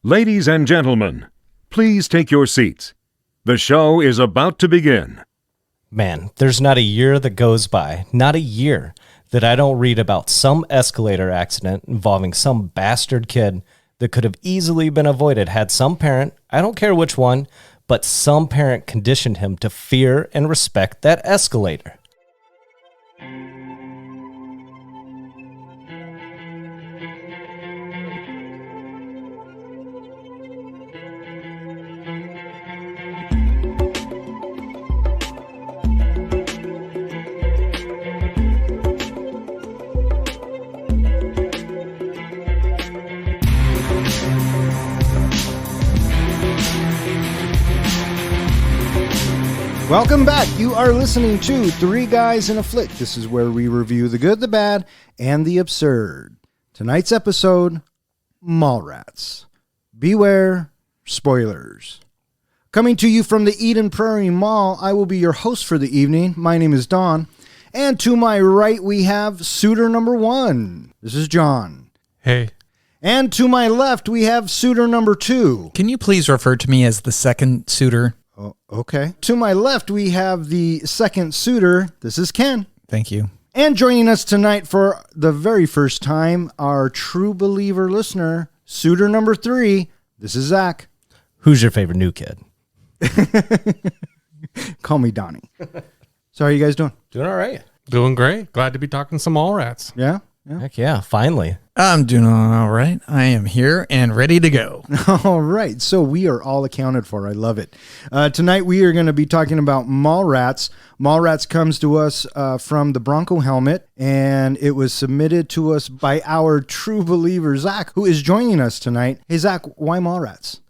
Ladies and gentlemen, please take your seats. The show is about to begin. Man, there's not a year that goes by, not a year, that I don't read about some escalator accident involving some bastard kid that could have easily been avoided had some parent, I don't care which one, but some parent conditioned him to fear and respect that escalator. Welcome back. You are listening to Three Guys in a Flick. This is where we review the good, the bad, and the absurd. Tonight's episode, Mallrats. Beware spoilers. Coming to you from the Eden Prairie Mall, I will be your host for the evening. My name is Don. And to my right, we have suitor number one. This is John. Hey. And to my left, we have suitor number two. Can you please refer to me as the second suitor? Oh, okay. To my left, we have the second suitor. This is Ken. Thank you. And joining us tonight for the very first time, our true believer listener, suitor number three. This is Zach. Who's your favorite new kid? Call me Donnie. So how are you guys doing? Doing all right. Doing great. Glad to be talking some Mallrats. Yeah? Heck yeah, finally. I'm doing all right. I am here and ready to go. All right. So we are all accounted for. I love it. Tonight we are going to be talking about Mallrats. Mallrats comes to us from the Bronco Helmet, and it was submitted to us by our true believer, Zach, who is joining us tonight. Hey, Zach, why Mallrats?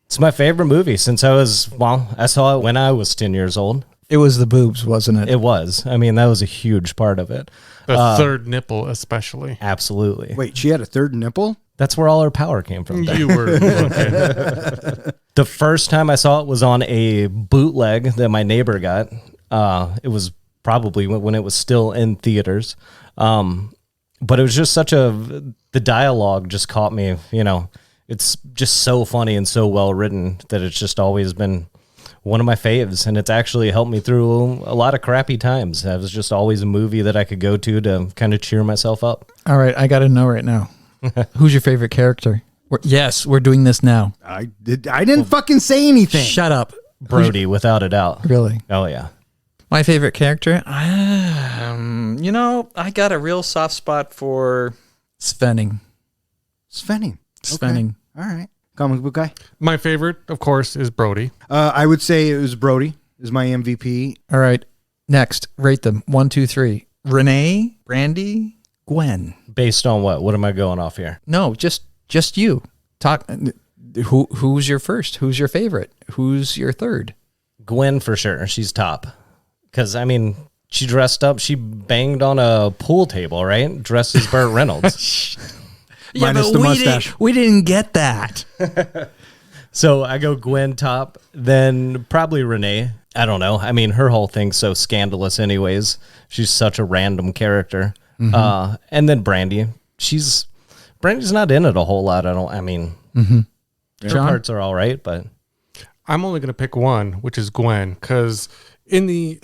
It's my favorite movie since I saw it when I was 10 years old. It was the boobs, wasn't it? It was. I mean, that was a huge part of it. The third nipple, especially. Absolutely. Wait, she had a third nipple? That's where all her power came from. You were looking. The first time I saw it was on a bootleg that my neighbor got. It was probably when it was still in theaters. But it was just the dialogue just caught me, It's just so funny and so well written that it's just always been one of my faves, and it's actually helped me through a lot of crappy times. It was just always a movie that I could go to kind of cheer myself up. All right, I got to know right now. Who's your favorite character? We're doing this now. I didn't fucking say anything. Shut up. Brody, without a doubt. Really? Oh, yeah. My favorite character? I got a real soft spot for Svenning. Svenning. Svenning. Okay. All right. Comic book guy. My favorite, of course, is Brody. I would say it was Brody is my MVP. All right. Next, rate them. 1, 2, 3. Renee, Brandy, Gwen. Based on what? What am I going off here? No, just you. Talk. Who's your first? Who's your favorite? Who's your third? Gwen for sure. She's top. Because, she dressed up. She banged on a pool table, right? Dressed as Burt Reynolds. Minus the mustache. We didn't get that. So I go Gwen top, then probably Renee. I don't know. Her whole thing's so scandalous anyways. She's such a random character. Mm-hmm. And then Brandy. Brandy's not in it a whole lot. Mm-hmm. Her parts are all right, but I'm only going to pick one, which is Gwen, because in the,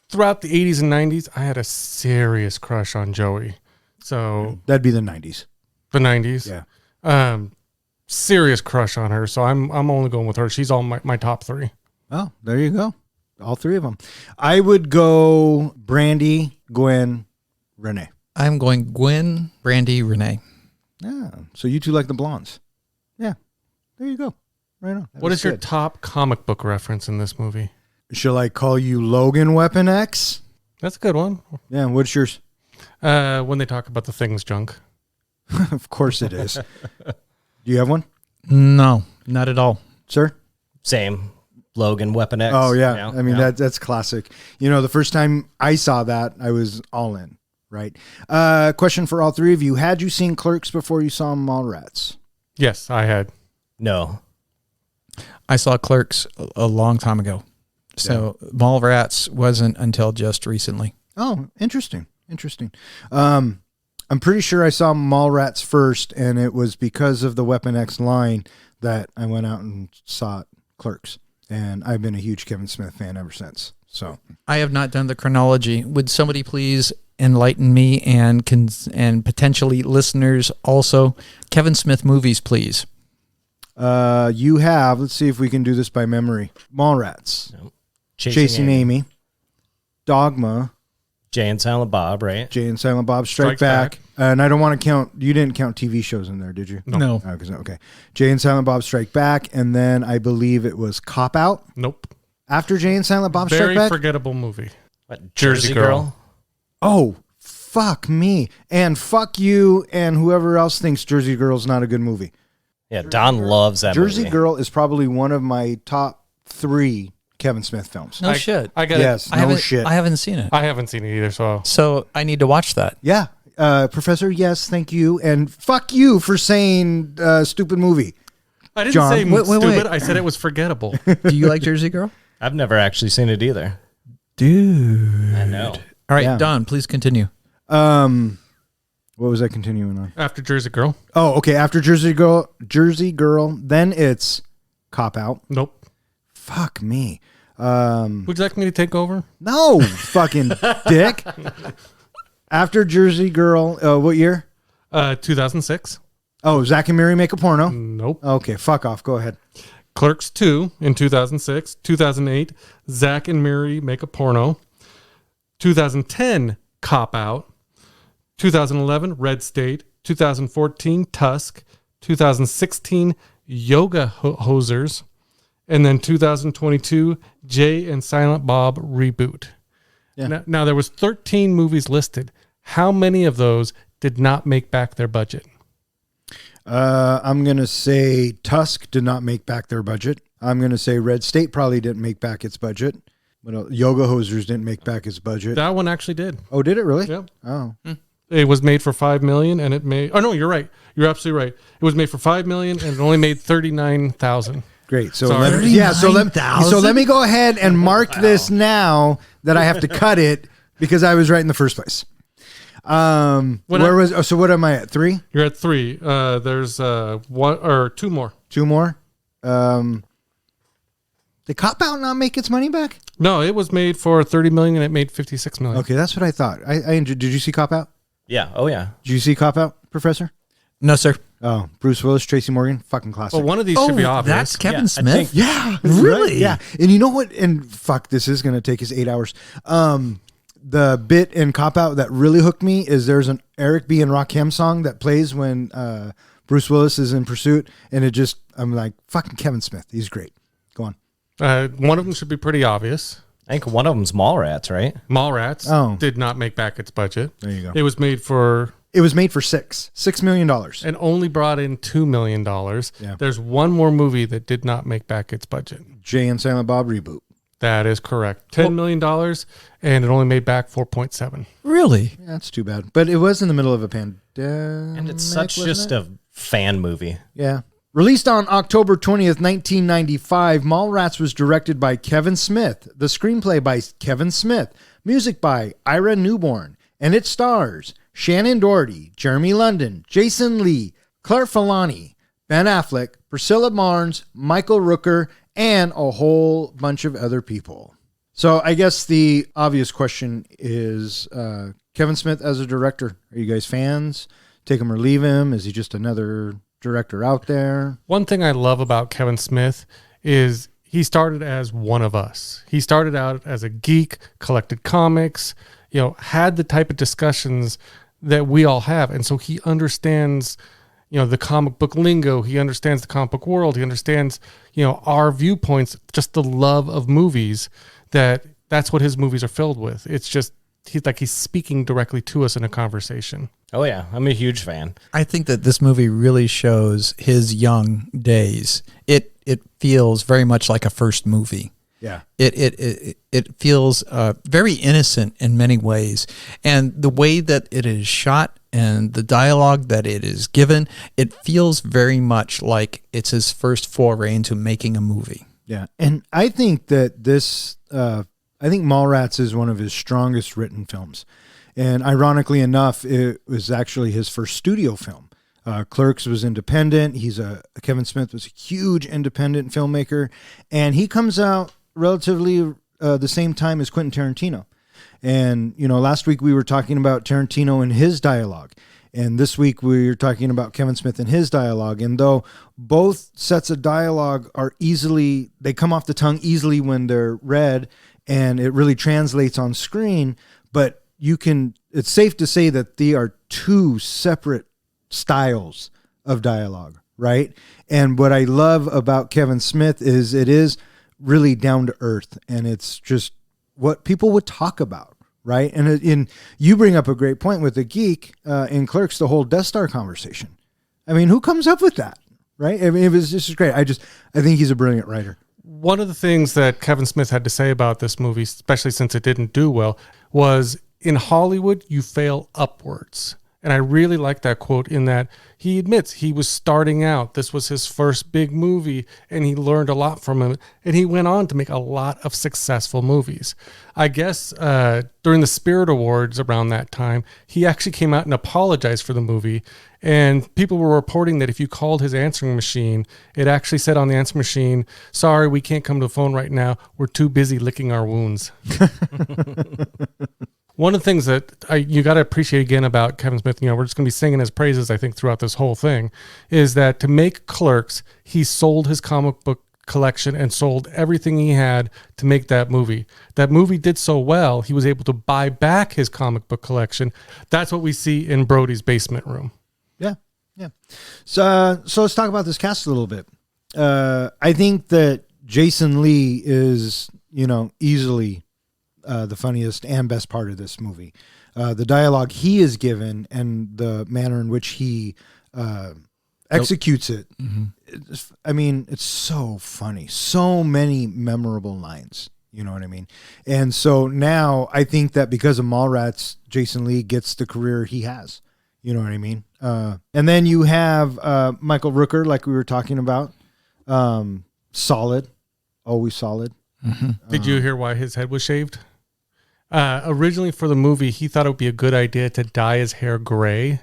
throughout the 80s and 90s, I had a serious crush on Joey. So that'd be the 90s. The 90s. Yeah. Serious crush on her. So I'm only going with her. She's on my top three. Oh, there you go. All three of them. I would go Brandy, Gwen, Renee. I'm going Gwen, Brandy, Renee. Yeah. So you two like the blondes. Yeah. There you go. Right on. What is your top comic book reference in this movie? Shall I call you Logan Weapon X? That's a good one. Yeah. What's yours? When they talk about the things junk. Of course it is. Do you have one? No, not at all. Sir? same. Logan, Weapon X. Oh, yeah. That's classic. The first time I saw that, I was all in, right? Question for all three of you. Had you seen Clerks before you saw Mallrats? Yes, I had. No. I saw Clerks a long time ago. So Mallrats wasn't until just recently. Oh, interesting. I'm pretty sure I saw Mallrats first, and it was because of the Weapon X line that I went out and saw Clerks. And I've been a huge Kevin Smith fan ever since. So I have not done the chronology. Would somebody please enlighten me and potentially listeners also? Kevin Smith movies, please. you have, let's see if we can do this by memory. Mallrats, Nope. Chasing Amy, Dogma, Jay and Silent Bob, right? Jay and Silent Bob Strike Strikes Back. Back. And I don't want to count, you didn't count TV shows in there, did you? No. Okay. Jay and Silent Bob Strike Back. And then I believe it was Cop Out Nope. after Jay and Silent Bob Very Strike Back. forgettable movie. What, Jersey Girl. Oh, fuck me. And fuck you and whoever else thinks Jersey Girl's not a good movie. Yeah, Don loves that Jersey movie. Girl is probably one of my top 3 Kevin Smith films. No shit. I got Yes, I no haven't, shit. I haven't seen it. I haven't seen it either, So I need to watch that. Yeah. Professor, yes, thank you. And fuck you for saying stupid movie. I didn't John, say wait, stupid. wait. I said it was forgettable. Do you like Jersey Girl? I've never actually seen it either. Dude. I know. All right, Yeah. Don, please continue. What was I continuing on? After Jersey Girl. Oh, okay. After Jersey Girl, then it's Cop Out. Nope. Fuck me. Would you like me to take over? No, fucking dick. After Jersey Girl, what year? 2006. Oh, Zach and Miri Make a Porno. Nope. Okay, fuck off. Go ahead. Clerks 2 in 2006. 2008, Zach and Miri Make a Porno. 2010, Cop Out. 2011, Red State. 2014, Tusk. 2016, Yoga Hosers. And then 2022, Jay and Silent Bob Reboot. Yeah. Now, there was 13 movies listed. How many of those did not make back their budget? I'm going to say Tusk did not make back their budget. I'm going to say Red State probably didn't make back its budget. But Yoga Hosers didn't make back its budget. That one actually did. Oh, did it really? Yep. Oh. It was made for $5 million, and it made. Oh no, you're right. You're absolutely right. It was made for $5 million, and it only made $39,000. Great. So Sorry. let me go ahead and mark this now that I have to cut it because I was right in the first place. So what am I at? 3? You're at 3. There's one or 2 more. 2 more. Did Cop Out not make its money back? No, it was made for $30 million, and it made $56 million. Okay, that's what I thought. I enjoyed. Did you see Cop Out? Yeah. Oh, yeah. Did you see Cop Out, Professor? No, sir. Oh, Bruce Willis, Tracy Morgan, fucking classic. Well, one of these should be obvious. That's Kevin Yeah, I Smith? think- Yeah, Really? right, yeah. And you know what? And fuck, this is going to take us 8 hours. The bit in Cop Out that really hooked me is there's an Eric B. and Rakim song that plays when Bruce Willis is in pursuit, and I'm like, fucking Kevin Smith. He's great. Go on. One of them should be pretty obvious. I think one of them's Mallrats, right? Mallrats did not make back its budget. There you go. It was made for $6 million. and only brought in $2 million. Yeah. There's one more movie that did not make back its budget. Jay and Silent Bob reboot. That is correct. $10 million, and it only made back 4.7. Really? Yeah, that's too bad. But it was in the middle of a pandemic. And it's such wasn't just it? a fan movie. Yeah. Released on October 20th, 1995, Mallrats was directed by Kevin Smith. The screenplay by Kevin Smith. Music by Ira Newborn. And it stars Shannen Doherty, Jeremy London, Jason Lee, Claire Forlani, Ben Affleck, Priscilla Barnes, Michael Rooker, and a whole bunch of other people. So I guess the obvious question is Kevin Smith as a director. Are you guys fans? Take him or leave him? Is he just another director out there? One thing I love about Kevin Smith is he started as one of us. He started out as a geek, collected comics, had the type of discussions that we all have. And so he understands, the comic book lingo. He understands the comic book world. He understands, our viewpoints, just the love of movies, that's what his movies are filled with. It's just, he's speaking directly to us in a conversation. Oh, yeah. I'm a huge fan. I think that this movie really shows his young days. It feels very much like a first movie. Yeah. It feels very innocent in many ways. And the way that it is shot and the dialogue that it is given, it feels very much like it's his first foray into making a movie. Yeah. And I think that I think Mallrats is one of his strongest written films. And ironically enough, it was actually his first studio film. Clerks was independent. Kevin Smith was a huge independent filmmaker, and he comes out relatively the same time as Quentin Tarantino. And, last week we were talking about Tarantino and his dialogue. And this week we're talking about Kevin Smith and his dialogue. And though both sets of dialogue they come off the tongue easily when they're read, and it really translates on screen, but it's safe to say that they are two separate styles of dialogue, right? And what I love about Kevin Smith is it is really down to earth, and it's just what people would talk about, right? And you bring up a great point with the geek in Clerks, the whole Death Star conversation. I mean, who comes up with that, right? I mean, it was just great. I think he's a brilliant writer. One of the things that Kevin Smith had to say about this movie, especially since it didn't do well, was in Hollywood, you fail upwards. And I really like that quote in that he admits he was starting out. This was his first big movie, and he learned a lot from him. And he went on to make a lot of successful movies. I guess during the Spirit Awards around that time, he actually came out and apologized for the movie. And people were reporting that if you called his answering machine, it actually said on the answering machine, "Sorry, we can't come to the phone right now. We're too busy licking our wounds." One of the things that you got to appreciate again about Kevin Smith, we're just going to be singing his praises, I think, throughout this whole thing, is that to make Clerks, he sold his comic book collection and sold everything he had to make that movie. That movie did so well, he was able to buy back his comic book collection. That's what we see in Brody's basement room. Yeah. So let's talk about this cast a little bit. I think that Jason Lee is, easily the funniest and best part of this movie. The dialogue he is given and the manner in which he executes it. Mm-hmm. It's so funny. So many memorable lines. You know what I mean? And so now I think that because of Mallrats, Jason Lee gets the career he has. You know what I mean? And then you have Michael Rooker, like we were talking about. Solid. Always solid. Mm-hmm. Did you hear why his head was shaved? Originally for the movie, he thought it would be a good idea to dye his hair gray,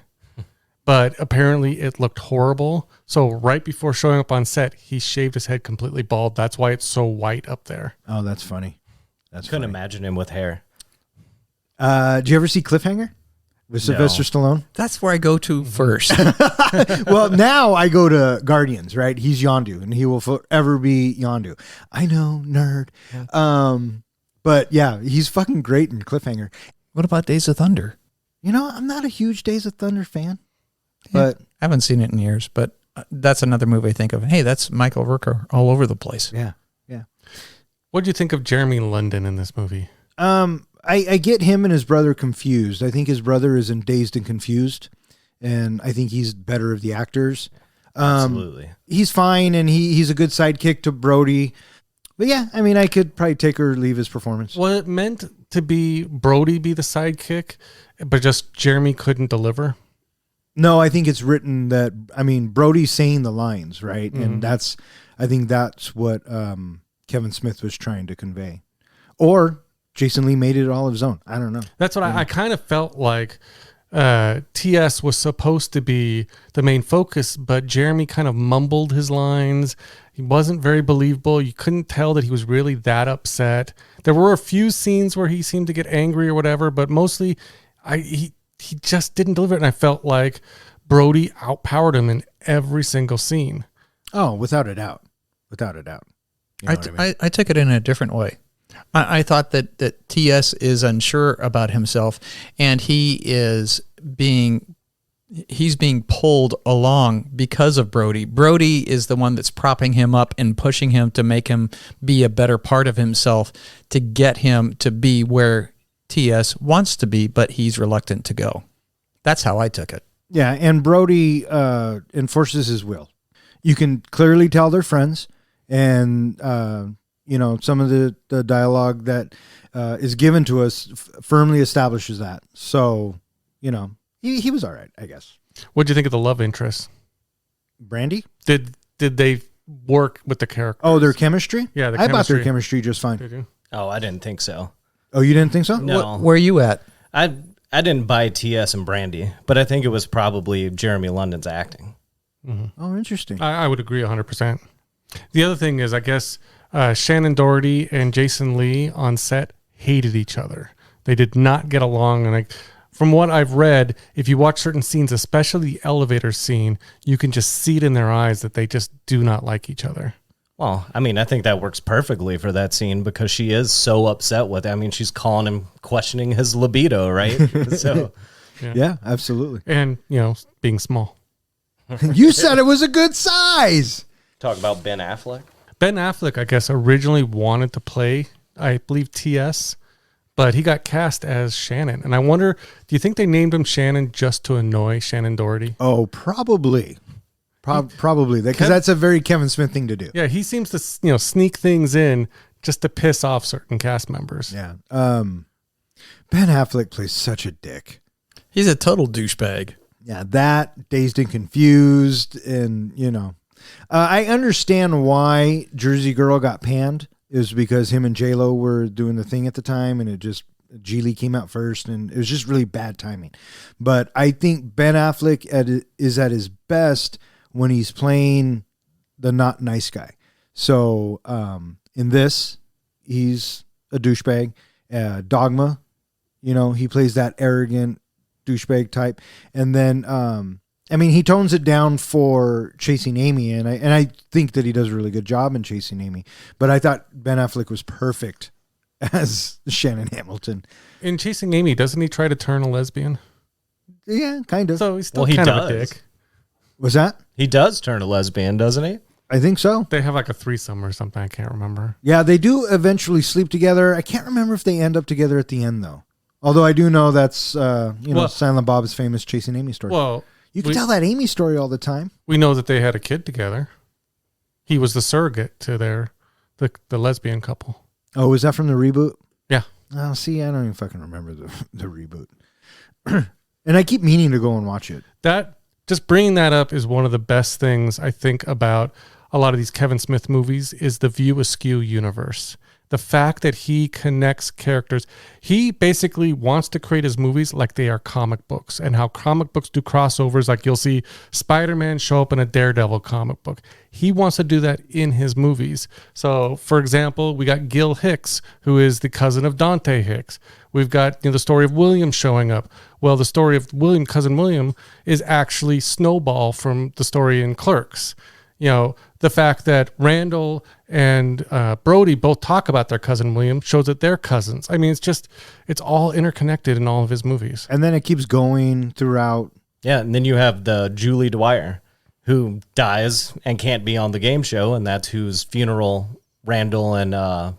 but apparently it looked horrible. So right before showing up on set, he shaved his head completely bald. That's why it's so white up there. Oh, that's funny. Couldn't imagine him with hair. Did you ever see Cliffhanger with Sylvester Stallone? That's where I go to first. Well, now I go to Guardians, right? He's Yondu, and he will forever be Yondu. I know, nerd. Yeah. But yeah, he's fucking great in Cliffhanger. What about Days of Thunder? I'm not a huge Days of Thunder fan, but I haven't seen it in years, but that's another movie I think of. Hey, that's Michael Rooker all over the place. Yeah. What do you think of Jeremy London in this movie? I get him and his brother confused. I think his brother is in Dazed and Confused, and I think he's better of the actors. Absolutely. He's fine, and he's a good sidekick to Brody. But yeah, I could probably take or leave his performance. Was it meant to be Brody be the sidekick, but just Jeremy couldn't deliver? No, I think it's written that, Brody's saying the lines, right? Mm-hmm. And I think that's what Kevin Smith was trying to convey. Or Jason Lee made it all of his own. I don't know. That's what I kind of felt like. TS was supposed to be the main focus, but Jeremy kind of mumbled his lines. He wasn't very believable. You couldn't tell that he was really that upset. There were a few scenes where he seemed to get angry or whatever, but mostly he just didn't deliver it. And I felt like Brody outpowered him in every single scene. Oh, without a doubt. Without a doubt. I took it in a different way. I thought that TS is unsure about himself, and he's being pulled along because of Brody. Brody is the one that's propping him up and pushing him to make him be a better part of himself, to get him to be where TS wants to be, but he's reluctant to go. That's how I took it. Yeah, and Brody enforces his will. You can clearly tell they're friends, and some of the dialogue that is given to us firmly establishes that. So, he was all right, I guess. What do you think of the love interest? Brandy? Did they work with the characters? Oh, their chemistry? Yeah, I thought their chemistry just fine. Did you? Oh, I didn't think so. Oh, you didn't think so? No. Where are you at? I I didn't buy TS and Brandy, but I think it was probably Jeremy London's acting. Oh, interesting. I would agree 100%. The other thing is, I guess Shannen Doherty and Jason Lee on set hated each other. They did not get along. And from what I've read, if you watch certain scenes, especially the elevator scene, you can just see it in their eyes that they just do not like each other. Well, I mean, I think that works perfectly for that scene because she is so upset with it. I mean, she's calling him, questioning his libido, right? So, Yeah, absolutely. And, being small. You said it was a good size. talk about Ben Affleck. Ben Affleck, I guess, originally wanted to play, I believe, TS, but he got cast as Shannen. And I wonder, do you think they named him Shannen just to annoy Shannen Doherty? Oh, probably. Probably. Because that's a very Kevin Smith thing to do. Yeah, he seems to, sneak things in just to piss off certain cast members. Yeah. Ben Affleck plays such a dick. He's a total douchebag. Yeah, that, Dazed and Confused, and, I understand why Jersey Girl got panned. It was because him and J-Lo were doing the thing at the time, and Geely came out first, and it was just really bad timing. But I think Ben Affleck is at his best when he's playing the not nice guy. So in this, he's a douchebag. Dogma, he plays that arrogant douchebag type. And then, he tones it down for Chasing Amy, and I think that he does a really good job in Chasing Amy. But I thought Ben Affleck was perfect as Shannon Hamilton. In Chasing Amy, doesn't he try to turn a lesbian? Yeah, kind of. So he's still He kind of does. a dick. Was that? He does turn a lesbian, doesn't he? I think so. They have like a threesome or something. I can't remember. Yeah, they do eventually sleep together. I can't remember if they end up together at the end, though. Although I do know that's, Silent Bob's famous Chasing Amy story. Well, you can tell that Amy story all the time. we know that they had a kid together. He was the surrogate to the lesbian couple. Oh, was that from the reboot? Yeah. Oh, see, I don't even fucking remember the reboot. And I keep meaning to go and watch it. Just bringing that up is one of the best things I think about a lot of these Kevin Smith movies is the View Askew universe. The fact that he connects characters. He basically wants to create his movies like they are comic books, and how comic books do crossovers. Like you'll see Spider-Man show up in a Daredevil comic book. He wants to do that in his movies. So, for example, we got Gil Hicks, who is the cousin of Dante Hicks. We've got the story of William showing up. Well, the story of cousin William, is actually Snowball from the story in Clerks. The fact that Randall and Brody both talk about their cousin William shows that they're cousins. I mean, it's all interconnected in all of his movies. And then it keeps going throughout. Yeah, and then you have the Julie Dwyer, who dies and can't be on the game show, and that's whose funeral Randall and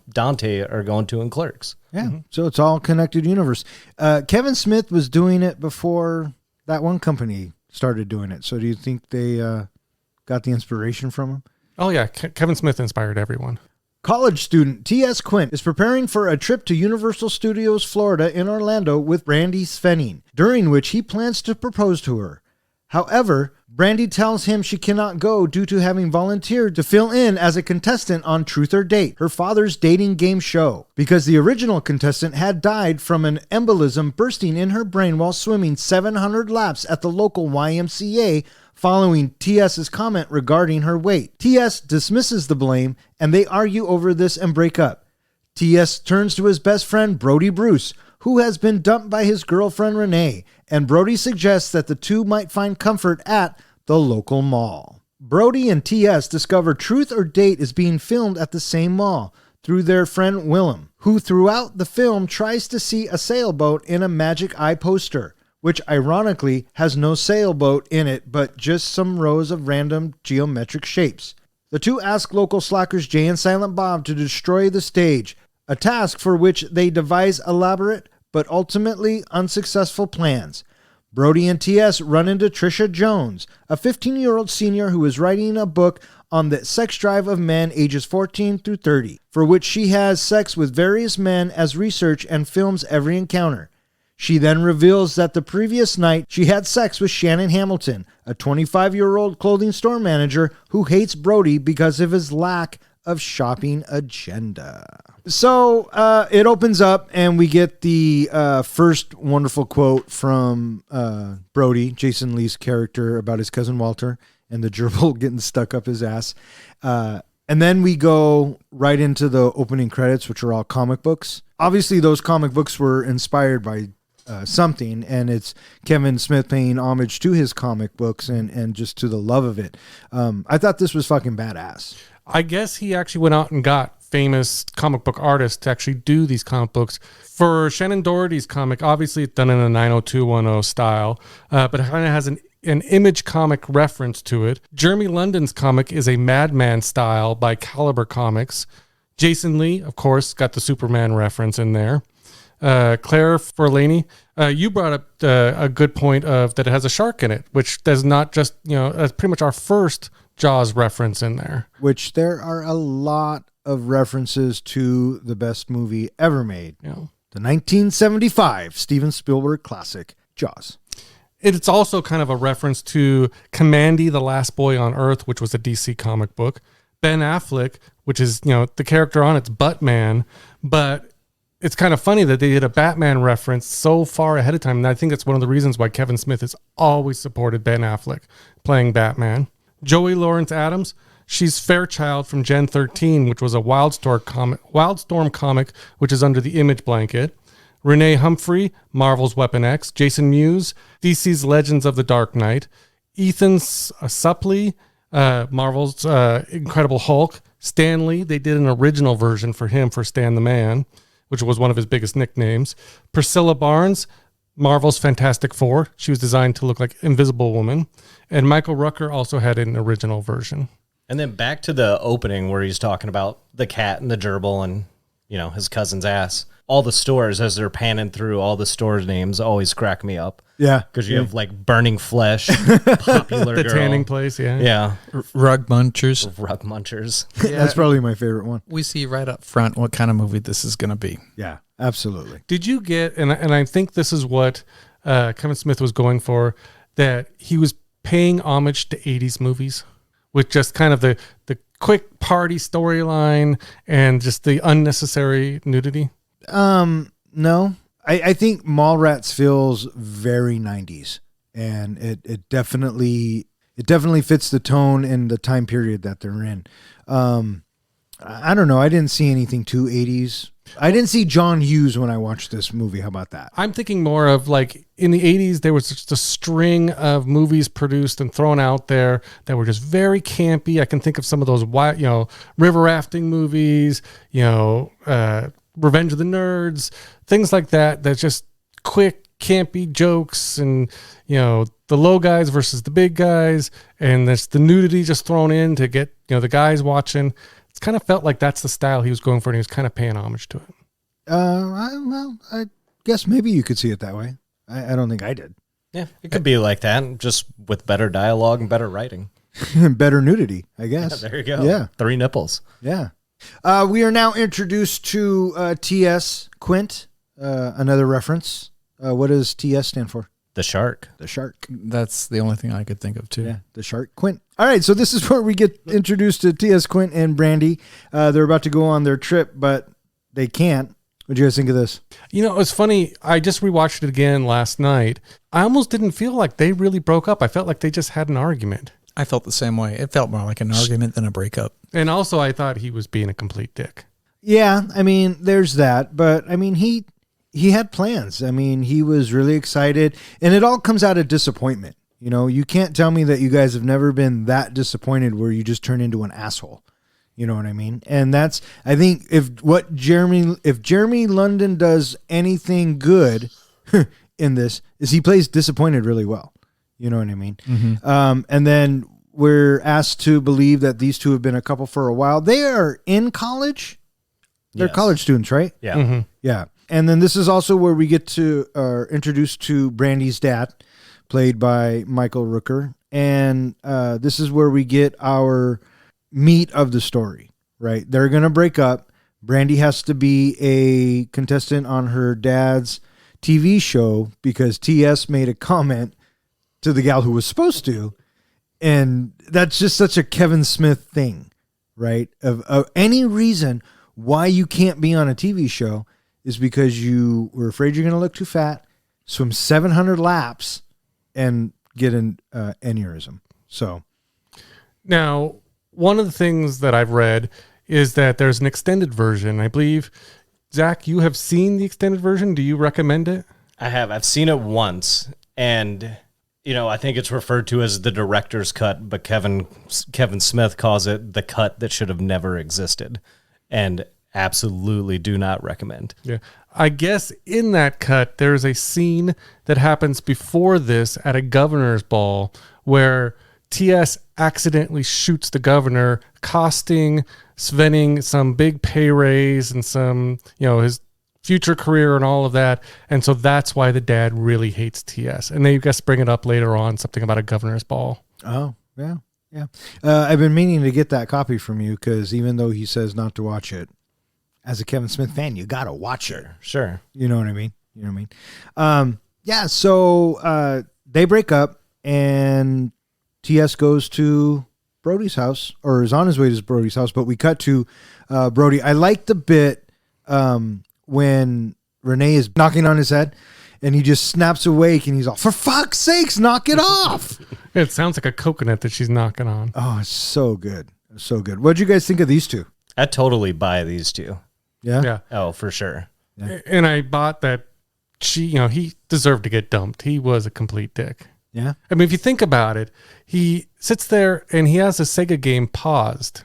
Dante are going to in Clerks. Yeah, So it's all connected universe. Kevin Smith was doing it before that one company started doing it. So do you think they got the inspiration from him? Oh, yeah. Kevin Smith inspired everyone. College student T.S. Quint is preparing for a trip to Universal Studios Florida in Orlando with Brandy Svenning, during which he plans to propose to her. However, Brandy tells him she cannot go due to having volunteered to fill in as a contestant on Truth or Date, her father's dating game show, because the original contestant had died from an embolism bursting in her brain while swimming 700 laps at the local YMCA following T.S.'s comment regarding her weight. T.S. dismisses the blame, and they argue over this and break up. T.S. turns to his best friend, Brody Bruce, who has been dumped by his girlfriend, Renee, and Brody suggests that the two might find comfort at the local mall. Brody and T.S. discover Truth or Date is being filmed at the same mall through their friend Willem, who throughout the film tries to see a sailboat in a Magic Eye poster, which ironically has no sailboat in it, but just some rows of random geometric shapes. The two ask local slackers Jay and Silent Bob to destroy the stage, a task for which they devise elaborate but ultimately unsuccessful plans. Brody and T.S. run into Trisha Jones, a 15-year-old senior who is writing a book on the sex drive of men ages 14 through 30, for which she has sex with various men as research and films every encounter. She then reveals that the previous night she had sex with Shannen Hamilton, a 25-year-old clothing store manager who hates Brody because of his lack of shopping agenda. So it opens up and we get the first wonderful quote from Brody, Jason Lee's character, about his cousin Walter and the gerbil getting stuck up his ass. And then we go right into the opening credits, which are all comic books. Obviously, those comic books were inspired by something, and it's Kevin Smith paying homage to his comic books and just to the love of it. I thought this was fucking badass. I guess he actually went out and got famous comic book artists to actually do these comic books. For Shannen Doherty's comic, obviously it's done in a 90210 style, but it kind of has an Image comic reference to it. Jeremy London's comic is a Madman style by Caliber Comics. Jason Lee, of course, got the Superman reference in there. Claire Forlani, you brought up a good point of that it has a shark in it, which does not just, that's pretty much our first Jaws reference in there. Which there are a lot of references to the best movie ever made. Yeah. The 1975 Steven Spielberg classic, Jaws. It's also kind of a reference to Commandy, the Last Boy on Earth, which was a DC comic book. Ben Affleck, which is, the character on it's Buttman, but it's kind of funny that they did a Batman reference so far ahead of time. And I think that's one of the reasons why Kevin Smith has always supported Ben Affleck playing Batman. Joey Lawrence Adams, she's Fairchild from Gen 13, which was a Wildstorm comic, which is under the Image blanket. Renee Humphrey, Marvel's Weapon X. Jason Mewes, DC's Legends of the Dark Knight. Ethan Suplee, Marvel's Incredible Hulk. Stan Lee, they did an original version for him for Stan the Man, which was one of his biggest nicknames. Priscilla Barnes, Marvel's Fantastic Four. She was designed to look like Invisible Woman. And Michael Rooker also had an original version. And then back to the opening where he's talking about the cat and the gerbil and, his cousin's ass. All the stores, as they're panning through, all the stores names always crack me up. Yeah. Because you have like Burning Flesh, Popular The Girl. tanning place, yeah. Yeah. Rug Munchers. Rug Munchers. Yeah, that's probably my favorite one. We see right up front what kind of movie this is going to be. Yeah, absolutely. Did you get, and I think this is what Kevin Smith was going for, that he was paying homage to 80s movies with just kind of the quick party storyline and just the unnecessary nudity? No. I think Mallrats feels very 90s, and it definitely fits the tone and the time period that they're in. I don't know. I didn't see anything too 80s. I didn't see John Hughes when I watched this movie. How about that? I'm thinking more of like in the 80s, there was just a string of movies produced and thrown out there that were just very campy. I can think of some of those, river rafting movies, Revenge of the Nerds, things like that. That's just quick, campy jokes and, the low guys versus the big guys. And there's the nudity just thrown in to get, the guys watching. It's kind of felt like that's the style he was going for, and he was kind of paying homage to it. I guess maybe you could see it that way. I don't think I did. Yeah, it could be like that, just with better dialogue and better writing. Better nudity, I guess. Yeah, there you go. Yeah. 3 nipples. Yeah. We are now introduced to T.S. Quint, another reference. What does T.S. stand for? The shark. The shark. That's the only thing I could think of, too. Yeah, the shark. Quint. All right, so this is where we get introduced to T.S. Quint and Brandy. They're about to go on their trip, but they can't. What do you guys think of this? It's funny. I just rewatched it again last night. I almost didn't feel like they really broke up. I felt like they just had an argument. I felt the same way. It felt more like an argument than a breakup. And also, I thought he was being a complete dick. Yeah, there's that. But, he had plans. He was really excited. And it all comes out of disappointment. You can't tell me that you guys have never been that disappointed where you just turn into an asshole. You know what I mean? And that's, I think, if Jeremy London does anything good in this, is he plays disappointed really well. You know what I mean? Mm-hmm. And then we're asked to believe that these two have been a couple for a while. They are in college. They're college students, right? Yeah. Mm-hmm. Yeah. And then this is also where we get to introduced to Brandy's dad, played by Michael Rooker. And this is where we get our meat of the story, right? They're going to break up. Brandy has to be a contestant on her dad's TV show because TS made a comment to the gal who was supposed to. And that's just such a Kevin Smith thing, right? Of any reason why you can't be on a TV show is because you were afraid you're going to look too fat, swim 700 laps, and get an aneurysm. So Now, one of the things that I've read is that there's an extended version. I believe, Zach, you have seen the extended version. Do you recommend it? I have. I've seen it once, and I think it's referred to as the director's cut, but Kevin Smith calls it the cut that should have never existed, and absolutely do not recommend. Yeah. I guess in that cut, there's a scene that happens before this at a governor's ball where TS accidentally shoots the governor, costing Svenning some big pay raise and some, his future career and all of that. And so that's why the dad really hates TS. And they just bring it up later on, something about a governor's ball. Oh, yeah. Yeah. I've been meaning to get that copy from you because even though he says not to watch it, as a Kevin Smith fan, you got to watch it. Sure. You know what I mean? Yeah, so they break up and TS goes to Brody's house, or is on his way to Brody's house, but we cut to Brody. I like the bit when Renee is knocking on his head and he just snaps awake and he's all, for fuck's sakes, knock it off. It sounds like a coconut that she's knocking on. Oh, it's so good. So good. What'd you guys think of these two? I totally buy these two. Yeah? Yeah. Oh, for sure. Yeah. And I bought that he deserved to get dumped. He was a complete dick. Yeah? I mean, if you think about it, he sits there and he has a Sega game paused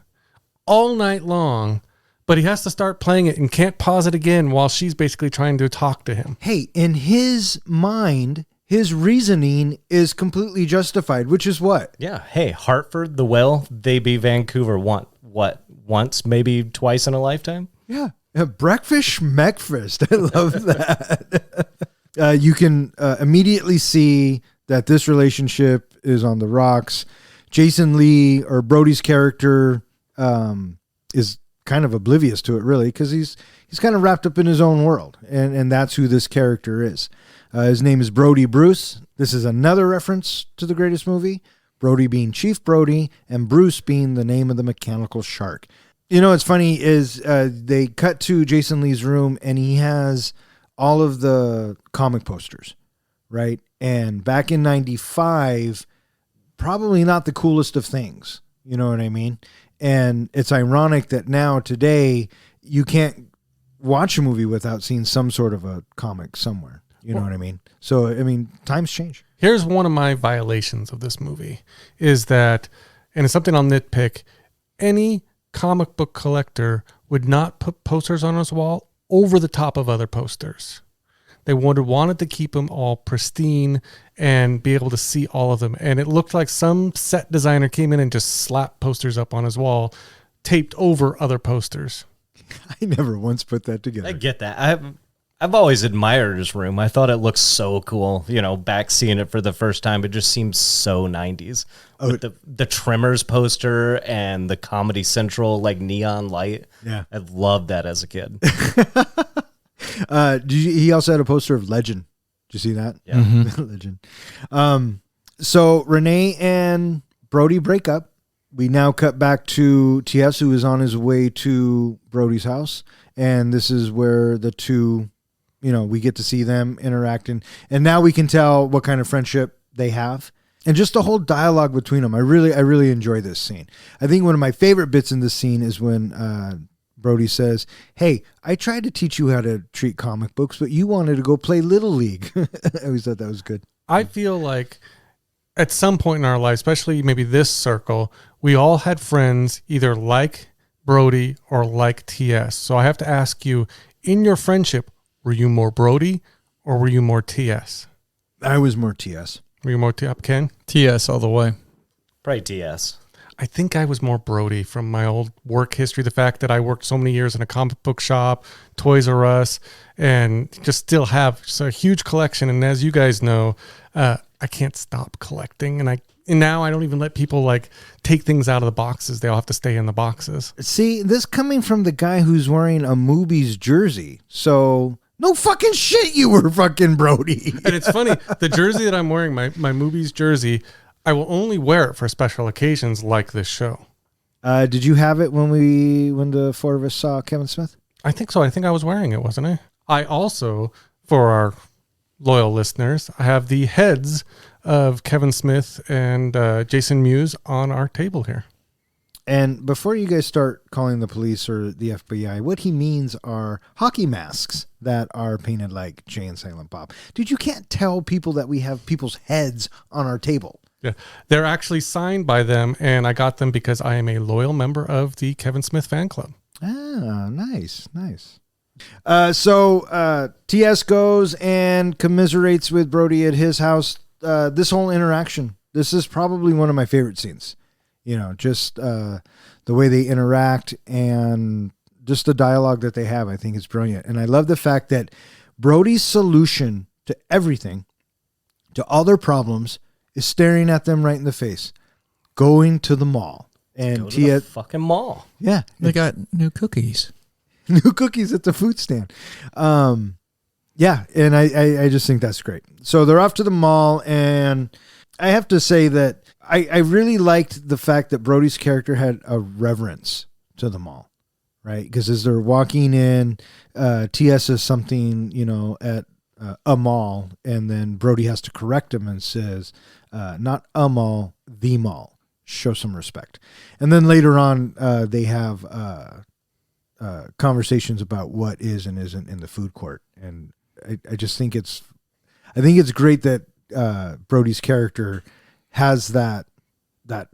all night long, but he has to start playing it and can't pause it again while she's basically trying to talk to him. Hey, in his mind, his reasoning is completely justified, which is what? Yeah. Hey, Hartford, the Well, they beat Vancouver once, maybe twice in a lifetime? Yeah. Breakfast schmeckfast. I love that. You can immediately see that this relationship is on the rocks. Jason Lee, or Brody's character, is kind of oblivious to it, really, because he's kind of wrapped up in his own world, and that's who this character is. His name is Brody Bruce. This is another reference to the greatest movie, Brody being Chief Brody, and Bruce being the name of the mechanical shark. What's funny is they cut to Jason Lee's room, and he has all of the comic posters, right? And back in 95, probably not the coolest of things. You know what I mean? And it's ironic that now, today, you can't watch a movie without seeing some sort of a comic somewhere. You know what I mean? So, I mean, times change. Here's one of my violations of this movie is that, and it's something I'll nitpick, any comic book collector would not put posters on his wall over the top of other posters. They wanted to keep them all pristine and be able to see all of them. And it looked like some set designer came in and just slapped posters up on his wall, taped over other posters. I never once put that together. I get that. I've always admired his room. I thought it looked so cool. Back seeing it for the first time, it just seems so 90s. With the Tremors poster and the Comedy Central neon light. Yeah, I loved that as a kid. He also had a poster of Legend. Did you see that? Yeah, Legend. So Renee and Brody break up. We now cut back to TS, who is on his way to Brody's house, and this is where the two, we get to see them interacting, and now we can tell what kind of friendship they have. And just the whole dialogue between them. I really enjoy this scene. I think one of my favorite bits in this scene is when Brody says, hey, I tried to teach you how to treat comic books, but you wanted to go play Little League. I always thought that was good. I feel like at some point in our life, especially maybe this circle, we all had friends either like Brody or like TS. So I have to ask you, in your friendship, were you more Brody or were you more TS? I was more TS. Were you more Ken? TS all the way. Probably TS. I think I was more Brody from my old work history. The fact that I worked so many years in a comic book shop, Toys R Us, and just still have a huge collection. And as you guys know, I can't stop collecting. And now I don't even let people take things out of the boxes. They all have to stay in the boxes. See, this coming from the guy who's wearing a Moobies jersey. So no fucking shit, you were fucking Brody. And it's funny, the jersey that I'm wearing, my Moobies jersey, I will only wear it for special occasions like this show. Did you have it when the four of us saw Kevin Smith? I think so. I think I was wearing it, wasn't I? I also, for our loyal listeners, I have the heads of Kevin Smith and Jason Mewes on our table here. And before you guys start calling the police or the FBI, what he means are hockey masks that are painted like Jay and Silent Bob. Dude, you can't tell people that we have people's heads on our table. Yeah, they're actually signed by them, and I got them because I am a loyal member of the Kevin Smith fan club. Ah, nice. So TS goes and commiserates with Brody at his house. This whole interaction, this is probably one of my favorite scenes. You know, just the way they interact and just the dialogue that they have, I think is brilliant. And I love the fact that Brody's solution to everything, to all their problems, is staring at them right in the face. Going to the mall. And Go to the fucking mall. Yeah. They got new cookies. New cookies at the food stand. Yeah, and I just think that's great. So they're off to the mall, and I have to say that I really liked the fact that Brody's character had a reverence to the mall, right? Because as they're walking in, TS says something, at a mall, and then Brody has to correct him and says, not a mall, the mall. Show some respect. And then later on, they have conversations about what is and isn't in the food court. And I just think it's great that Brody's character has that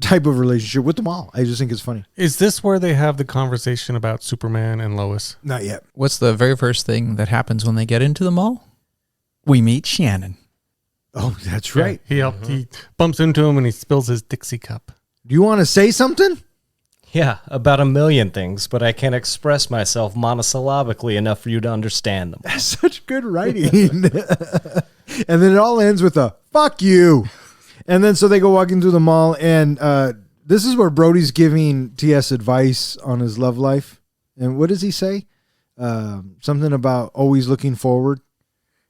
type of relationship with them all. I just think it's funny. Is this where they have the conversation about Superman and Lois? Not yet. What's the very first thing that happens when they get into the mall? We meet Shannen. Oh, that's right. Yeah, he bumps into him and he spills his Dixie cup. Do you want to say something? Yeah, about a million things, but I can't express myself monosyllabically enough for you to understand them. That's such good writing. And then it all ends with a fuck you. And then so they go walking through the mall, and this is where Brody's giving TS advice on his love life. And what does he say? Something about always looking forward.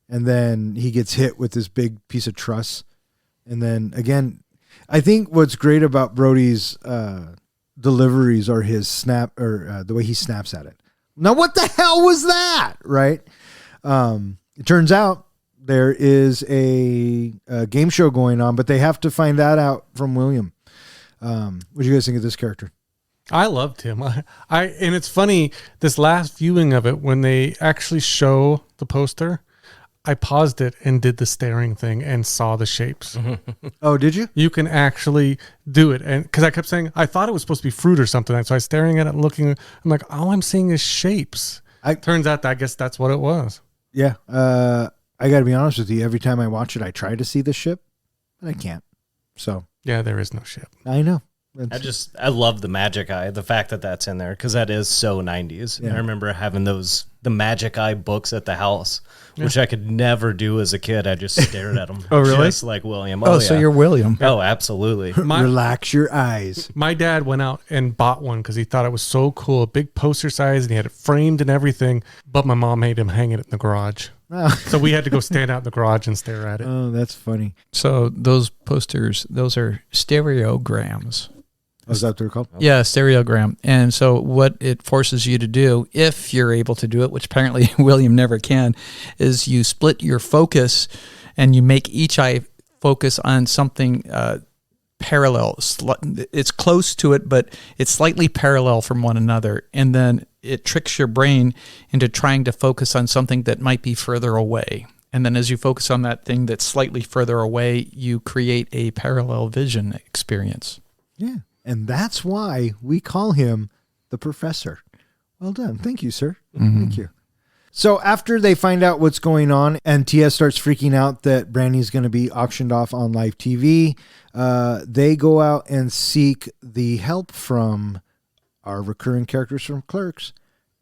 And then he gets hit with this big piece of truss. And then again, I think what's great about Brody's deliveries are his snap, or the way he snaps at it. Now, what the hell was that? Right? It turns out there is a game show going on, but they have to find that out from William. What do you guys think of this character? I loved him. And it's funny, this last viewing of it, when they actually show the poster, I paused it and did the staring thing and saw the shapes. Oh, did you? You can actually do it. And because I kept saying, I thought it was supposed to be fruit or something. So I was staring at it and looking, I'm like, all I'm seeing is shapes. Turns out, I guess that's what it was. Yeah. I got to be honest with you. Every time I watch it, I try to see the ship, but I can't. So yeah, there is no ship. I know. I love the magic eye, the fact that that's in there, because that is so 90s. Yeah. I remember having the magic eye books at the house, which I could never do as a kid. I just stared at them. Oh, really? Just like William. Oh, so yeah. you're William. Oh, absolutely. Relax your eyes. My dad went out and bought one because he thought it was so cool, a big poster size, and he had it framed and everything. But my mom made him hang it in the garage. Oh. So we had to go stand out in the garage and stare at it. Oh, that's funny. So those posters, those are stereograms. Oh, is that what they're called? Yeah, stereogram. And so what it forces you to do, if you're able to do it, which apparently William never can, is you split your focus and you make each eye focus on something parallel. It's close to it, but it's slightly parallel from one another. And then it tricks your brain into trying to focus on something that might be further away. And then as you focus on that thing that's slightly further away, you create a parallel vision experience. Yeah. And that's why we call him the professor. Well done. Thank you, sir. Thank you. So after they find out what's going on and TS starts freaking out that Brandy's going to be auctioned off on live TV, they go out and seek the help from our recurring characters from Clerks,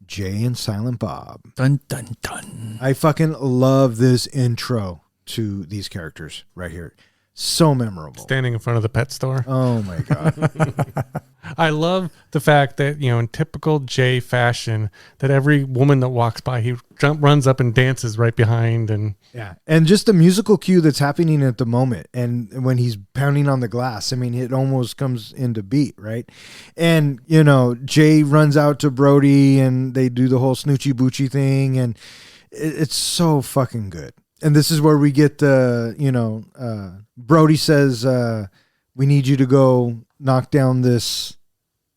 Jay and Silent Bob. Dun, dun, dun. I fucking love this intro to these characters right here. So memorable. Standing in front of the pet store. Oh my God. I love the fact that, in typical Jay fashion, that every woman that walks by, he runs up and dances right behind. And Yeah. And just the musical cue that's happening at the moment. And when he's pounding on the glass, I mean, it almost comes into beat, right? And, Jay runs out to Brody and they do the whole snoochie boochie thing. And it's so fucking good. And this is where we get the, Brody says, we need you to go knock down this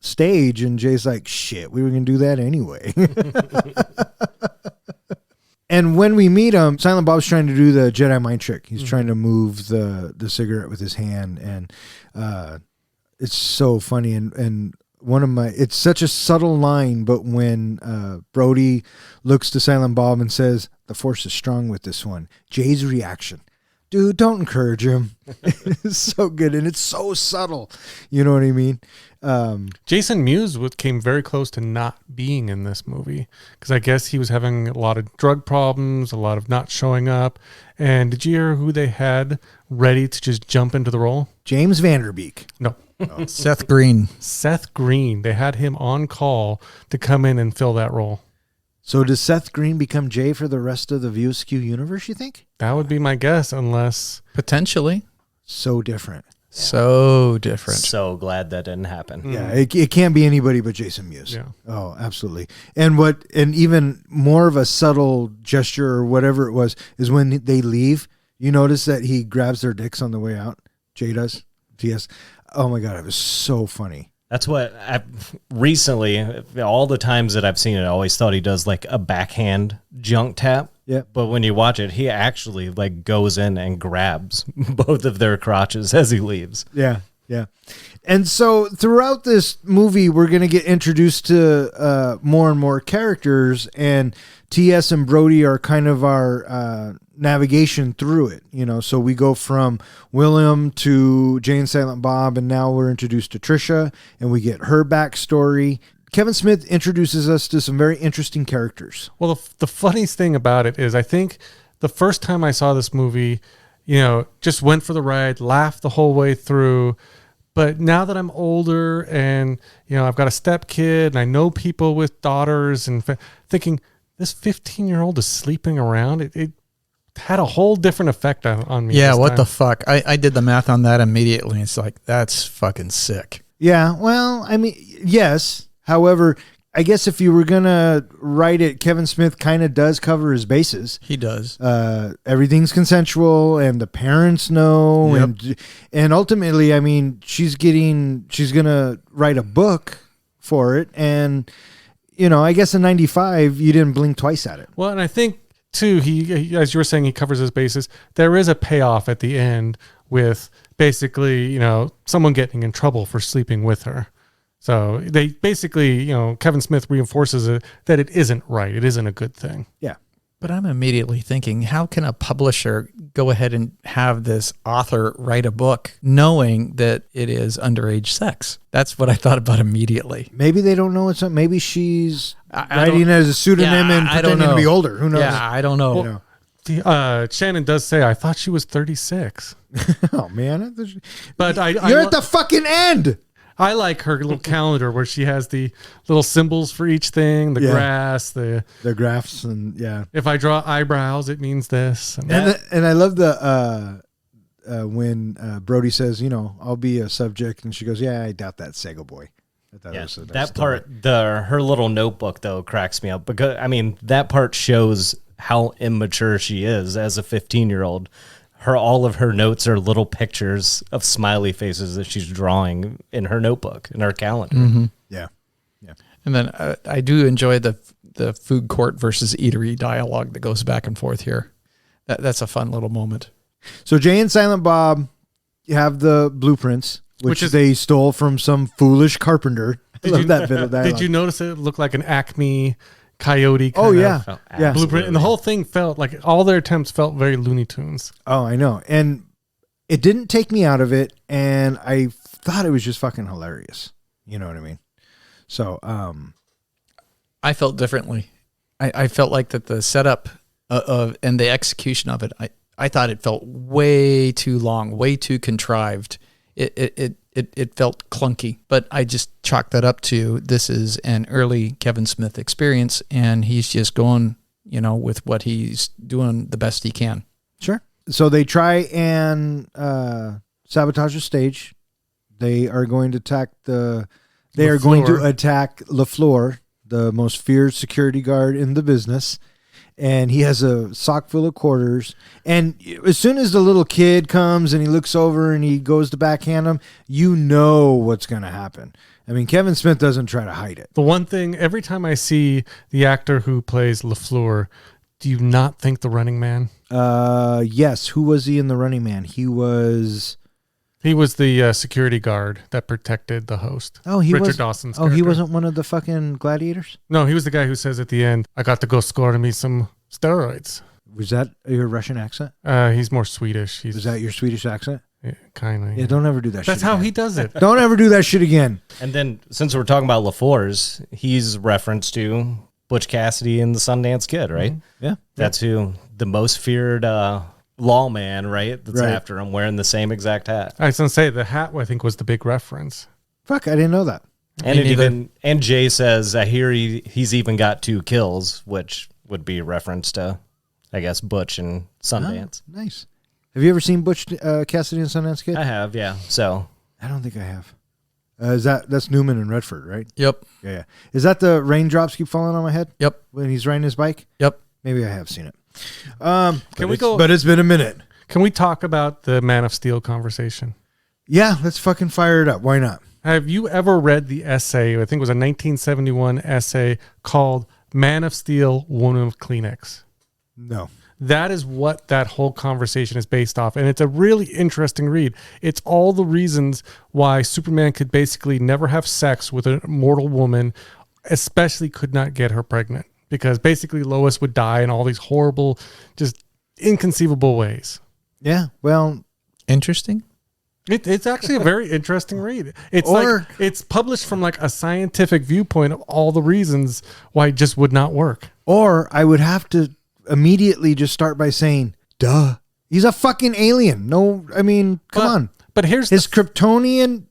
stage. And Jay's like, shit, we were going to do that anyway. And when we meet him, Silent Bob's trying to do the Jedi mind trick. He's trying to move the cigarette with his hand. And it's so funny. And it's such a subtle line, but when Brody looks to Silent Bob and says, the Force is strong with this one, Jay's reaction, dude, don't encourage him. It's so good. And it's so subtle. You know what I mean? Jason Mewes came very close to not being in this movie because I guess he was having a lot of drug problems, a lot of not showing up. And did you hear who they had ready to just jump into the role? James Vanderbeek. No. Seth Green. Seth Green. They had him on call to come in and fill that role. So does Seth Green become Jay for the rest of the View Askew universe, you think? That would be my guess, unless... Potentially. So different. So different. So glad that didn't happen. Yeah, it can't be anybody but Jason Mewes. Yeah. Oh, absolutely. And even more of a subtle gesture or whatever it was is when they leave, you notice that he grabs their dicks on the way out. Jay does. TS. Oh my God, it was so funny. That's what recently, all the times that I've seen it, I always thought he does like a backhand junk tap. Yeah. But when you watch it, he actually like goes in and grabs both of their crotches as he leaves. Yeah. Yeah. And so throughout this movie, we're going to get introduced to more and more characters, and TS and Brody are kind of our navigation through it. So we go from William to Jay and Silent Bob, and now we're introduced to Trisha, and we get her backstory. Kevin Smith introduces us to some very interesting characters. Well, the funniest thing about it is I think the first time I saw this movie, just went for the ride, laughed the whole way through. But now that I'm older and, I've got a stepkid and I know people with daughters and thinking this 15-year-old is sleeping around, it had a whole different effect on me. Yeah, what time. the fuck? I did the math on that immediately. It's like, that's fucking sick. Yeah, well, I mean, yes. However, I guess if you were going to write it, Kevin Smith kind of does cover his bases. He does. Everything's consensual and the parents know. Yep. And ultimately, I mean, she's going to write a book for it. And, I guess in 95, you didn't blink twice at it. Well, and I think, too, he as you were saying, he covers his bases. There is a payoff at the end with basically, someone getting in trouble for sleeping with her. So they basically, Kevin Smith reinforces it that it isn't right. It isn't a good thing. Yeah. But I'm immediately thinking, how can a publisher go ahead and have this author write a book knowing that it is underage sex? That's what I thought about immediately. Maybe they don't know it's up. Maybe she's I writing don't- as a pseudonym and I don't pretending to know. be older. Who knows? Yeah, I don't know. Well, Shannen does say, I thought she was 36. Oh, man. But You're at the fucking end. I like her little calendar where she has the little symbols for each thing, the grass, The graphs and yeah. if I draw eyebrows, it means this. And And I love the when Brody says, I'll be a subject, and she goes, yeah, I doubt that, Sego boy. I thought it was a nice that story. part, her little notebook though cracks me up because that part shows how immature she is as a 15-year-old. All of her notes are little pictures of smiley faces that she's drawing in her notebook, in her calendar. Mm-hmm. Yeah. And then I do enjoy the food court versus eatery dialogue that goes back and forth here. That's a fun little moment. So Jay and Silent Bob have the blueprints, which is- they stole from some foolish carpenter. I love that bit of dialogue. Did you notice it looked like an Acme Coyote kind Oh, of yeah. Yeah. blueprint? And the whole thing felt like all their attempts felt very Looney Tunes. Oh, I know. And it didn't take me out of it, and I thought it was just fucking hilarious. You know what I mean? So, I felt differently. I felt like that the setup of and the execution of it, I thought it felt way too long, way too contrived. It felt clunky, but I just chalked that up to this is an early Kevin Smith experience, and he's just going, with what he's doing the best he can. Sure. So they try and sabotage the stage. They are going to attack LaFleur, the most feared security guard in the business. And he has a sock full of quarters. And as soon as the little kid comes and he looks over and he goes to backhand him, you know what's going to happen. I mean, Kevin Smith doesn't try to hide it. The one thing, every time I see the actor who plays LaFleur, do you not think the Running Man? Yes. Who was he in The Running Man? He was the security guard that protected the host. Oh, Richard Dawson's character. He wasn't one of the fucking gladiators? No, he was the guy who says at the end, I got to go score me some steroids. Was that your Russian accent? He's more Swedish. Was that your Swedish accent? Yeah, kind of. Yeah, don't ever do that shit That's how again. he does it. Don't ever do that shit again. And then since we're talking about LaFleur's, he's referenced to Butch Cassidy and the Sundance Kid, right? Mm-hmm. Yeah. That's who the most feared lawman, right? That's Right. after him wearing the same exact hat. I was going to say, the hat, I think, was the big reference. Fuck, I didn't know that. And Jay says, I hear he's even got 2 kills, which would be a reference to, I guess, Butch and Sundance. Oh, nice. Have you ever seen Butch Cassidy and Sundance Kid? I have, yeah. So I don't think I have. That's Newman and Redford, right? Yep. Yeah. Is that the raindrops keep falling on my head? Yep. When he's riding his bike? Yep. Maybe I have seen it. Can we go? But it's been a minute. Can we talk about the Man of Steel conversation? Yeah, let's fucking fire it up. Why not? Have you ever read the essay? I think it was a 1971 essay called Man of Steel, Woman of Kleenex. No. That is what that whole conversation is based off. And it's a really interesting read. It's all the reasons why Superman could basically never have sex with a mortal woman, especially could not get her pregnant. Because basically Lois would die in all these horrible, just inconceivable ways. Yeah, well. Interesting. It's actually a very interesting read. It's published from like a scientific viewpoint of all the reasons why it just would not work. Or I would have to immediately just start by saying, duh. He's a fucking alien. No, I mean, come on. But here's his Kryptonian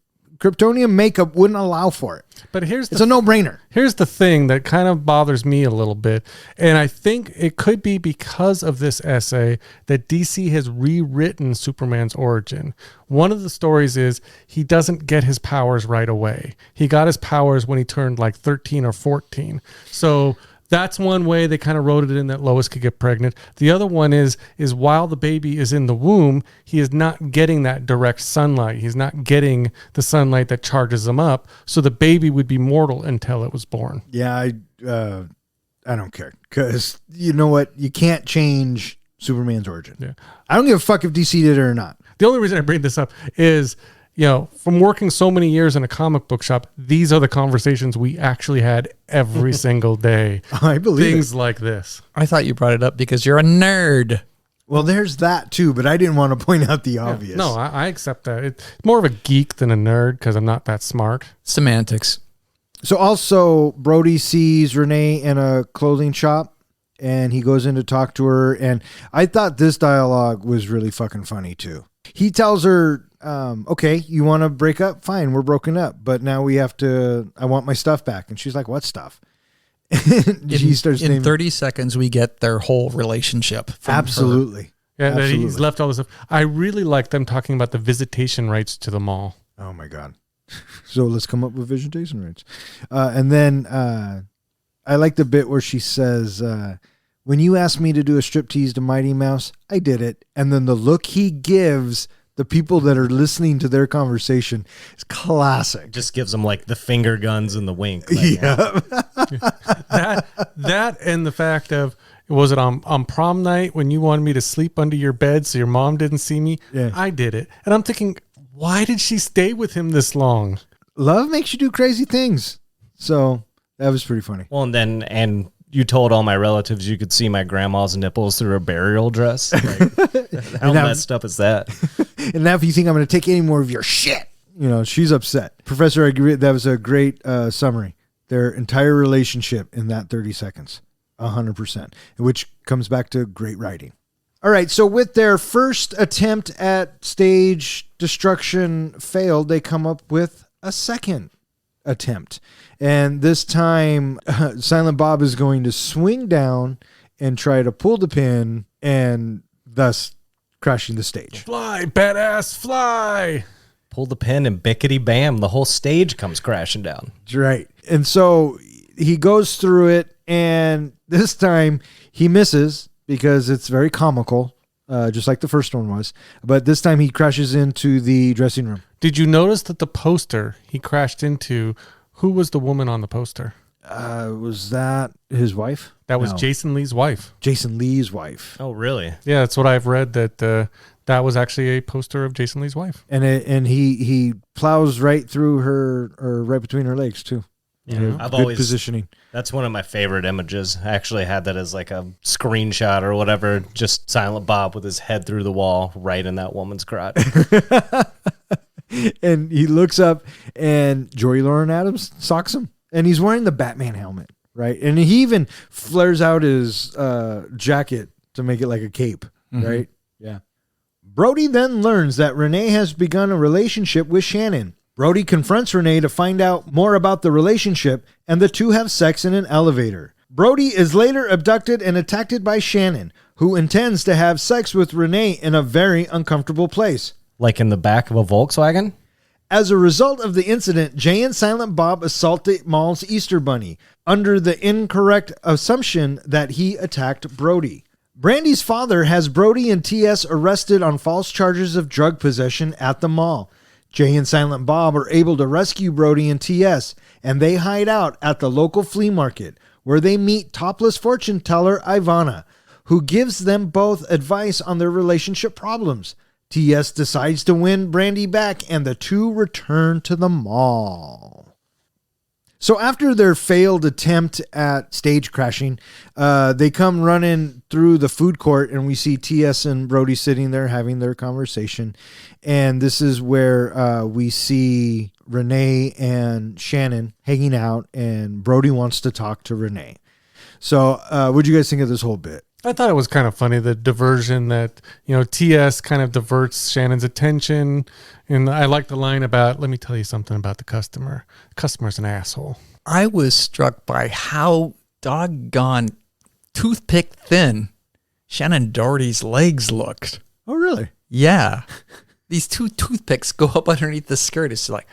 makeup wouldn't allow for it. But it's a no-brainer. Here's the thing that kind of bothers me a little bit. And I think it could be because of this essay that DC has rewritten Superman's origin. One of the stories is he doesn't get his powers right away. He got his powers when he turned like 13 or 14. So that's one way they kind of wrote it in that Lois could get pregnant. The other one is while the baby is in the womb, he is not getting that direct sunlight. He's not getting the sunlight that charges him up. So the baby would be mortal until it was born. Yeah, I don't care. Because you know what? You can't change Superman's origin. Yeah. I don't give a fuck if DC did it or not. The only reason I bring this up is, from working so many years in a comic book shop, these are the conversations we actually had every single day. I believe things like this. I thought you brought it up because you're a nerd. Well, there's that too, but I didn't want to point out the obvious. No, I accept that. It's more of a geek than a nerd because I'm not that smart. Semantics. So also, Brody sees Renee in a clothing shop, and he goes in to talk to her, and I thought this dialogue was really fucking funny too. He tells her, okay, you want to break up? Fine, we're broken up. But now I want my stuff back. And she's like, what stuff? She starts in 30 seconds, we get their whole relationship. Absolutely. Yeah, Absolutely. That he's left all this stuff. I really like them talking about the visitation rights to the mall. Oh, my God. So let's come up with visitation rights. And then I like the bit where she says, when you asked me to do a striptease to Mighty Mouse, I did it. And then the look he gives the people that are listening to their conversation is classic. Just gives them like the finger guns and the wink. Like, yeah. That and the fact of, was it on prom night when you wanted me to sleep under your bed so your mom didn't see me? Yeah. I did it. And I'm thinking, why did she stay with him this long? Love makes you do crazy things. So that was pretty funny. Well, and you told all my relatives you could see my grandma's nipples through a burial dress. Like, how messed up is that? And now if you think I'm going to take any more of your shit, she's upset. Professor, I agree. That was a great summary. Their entire relationship in that 30 seconds, 100%, which comes back to great writing. All right, so with their first attempt at stage destruction failed, they come up with a second attempt. And this time, Silent Bob is going to swing down and try to pull the pin and thus crashing the stage. Fly, badass, fly. Pull the pin and bickety bam, the whole stage comes crashing down. That's right. And so he goes through it, and this time he misses because it's very comical, just like the first one was. But this time he crashes into the dressing room. Did you notice that the poster he crashed into, who was the woman on the poster? Was that his wife? That was No. Jason Lee's wife. Jason Lee's wife. Oh, really? Yeah, that's what I've read, that that was actually a poster of Jason Lee's wife. And he plows right through her, or right between her legs too. Yeah. I've Good always positioning. That's one of my favorite images. I actually had that as like a screenshot or whatever. Just Silent Bob with his head through the wall, right in that woman's crotch. And he looks up, and Joey Lauren Adams socks him, and he's wearing the Batman helmet, right? And he even flares out his jacket to make it like a cape, right? Yeah. Brody then learns that Renee has begun a relationship with Shannen. Brody confronts Renee to find out more about the relationship, and the two have sex in an elevator. Brody is later abducted and attacked by Shannen, who intends to have sex with Renee in a very uncomfortable place. Like in the back of a Volkswagen? As a result of the incident, Jay and Silent Bob assault the mall's Easter Bunny under the incorrect assumption that he attacked Brody. Brandy's father has Brody and TS arrested on false charges of drug possession at the mall. Jay and Silent Bob are able to rescue Brody and TS, and they hide out at the local flea market, where they meet topless fortune teller Ivana, who gives them both advice on their relationship problems. TS decides to win Brandy back, and the two return to the mall. So after their failed attempt at stage crashing, they come running through the food court, and we see TS and Brody sitting there having their conversation. And this is where we see Renee and Shannen hanging out, and Brody wants to talk to Renee. So what do you guys think of this whole bit? I thought it was kind of funny, the diversion that, TS kind of diverts Shannon's attention. And I like the line about, let me tell you something about the customer. The customer's an asshole. I was struck by how doggone toothpick thin Shannen Doherty's legs looked. Oh, really? Yeah. These two toothpicks go up underneath the skirt. It's like,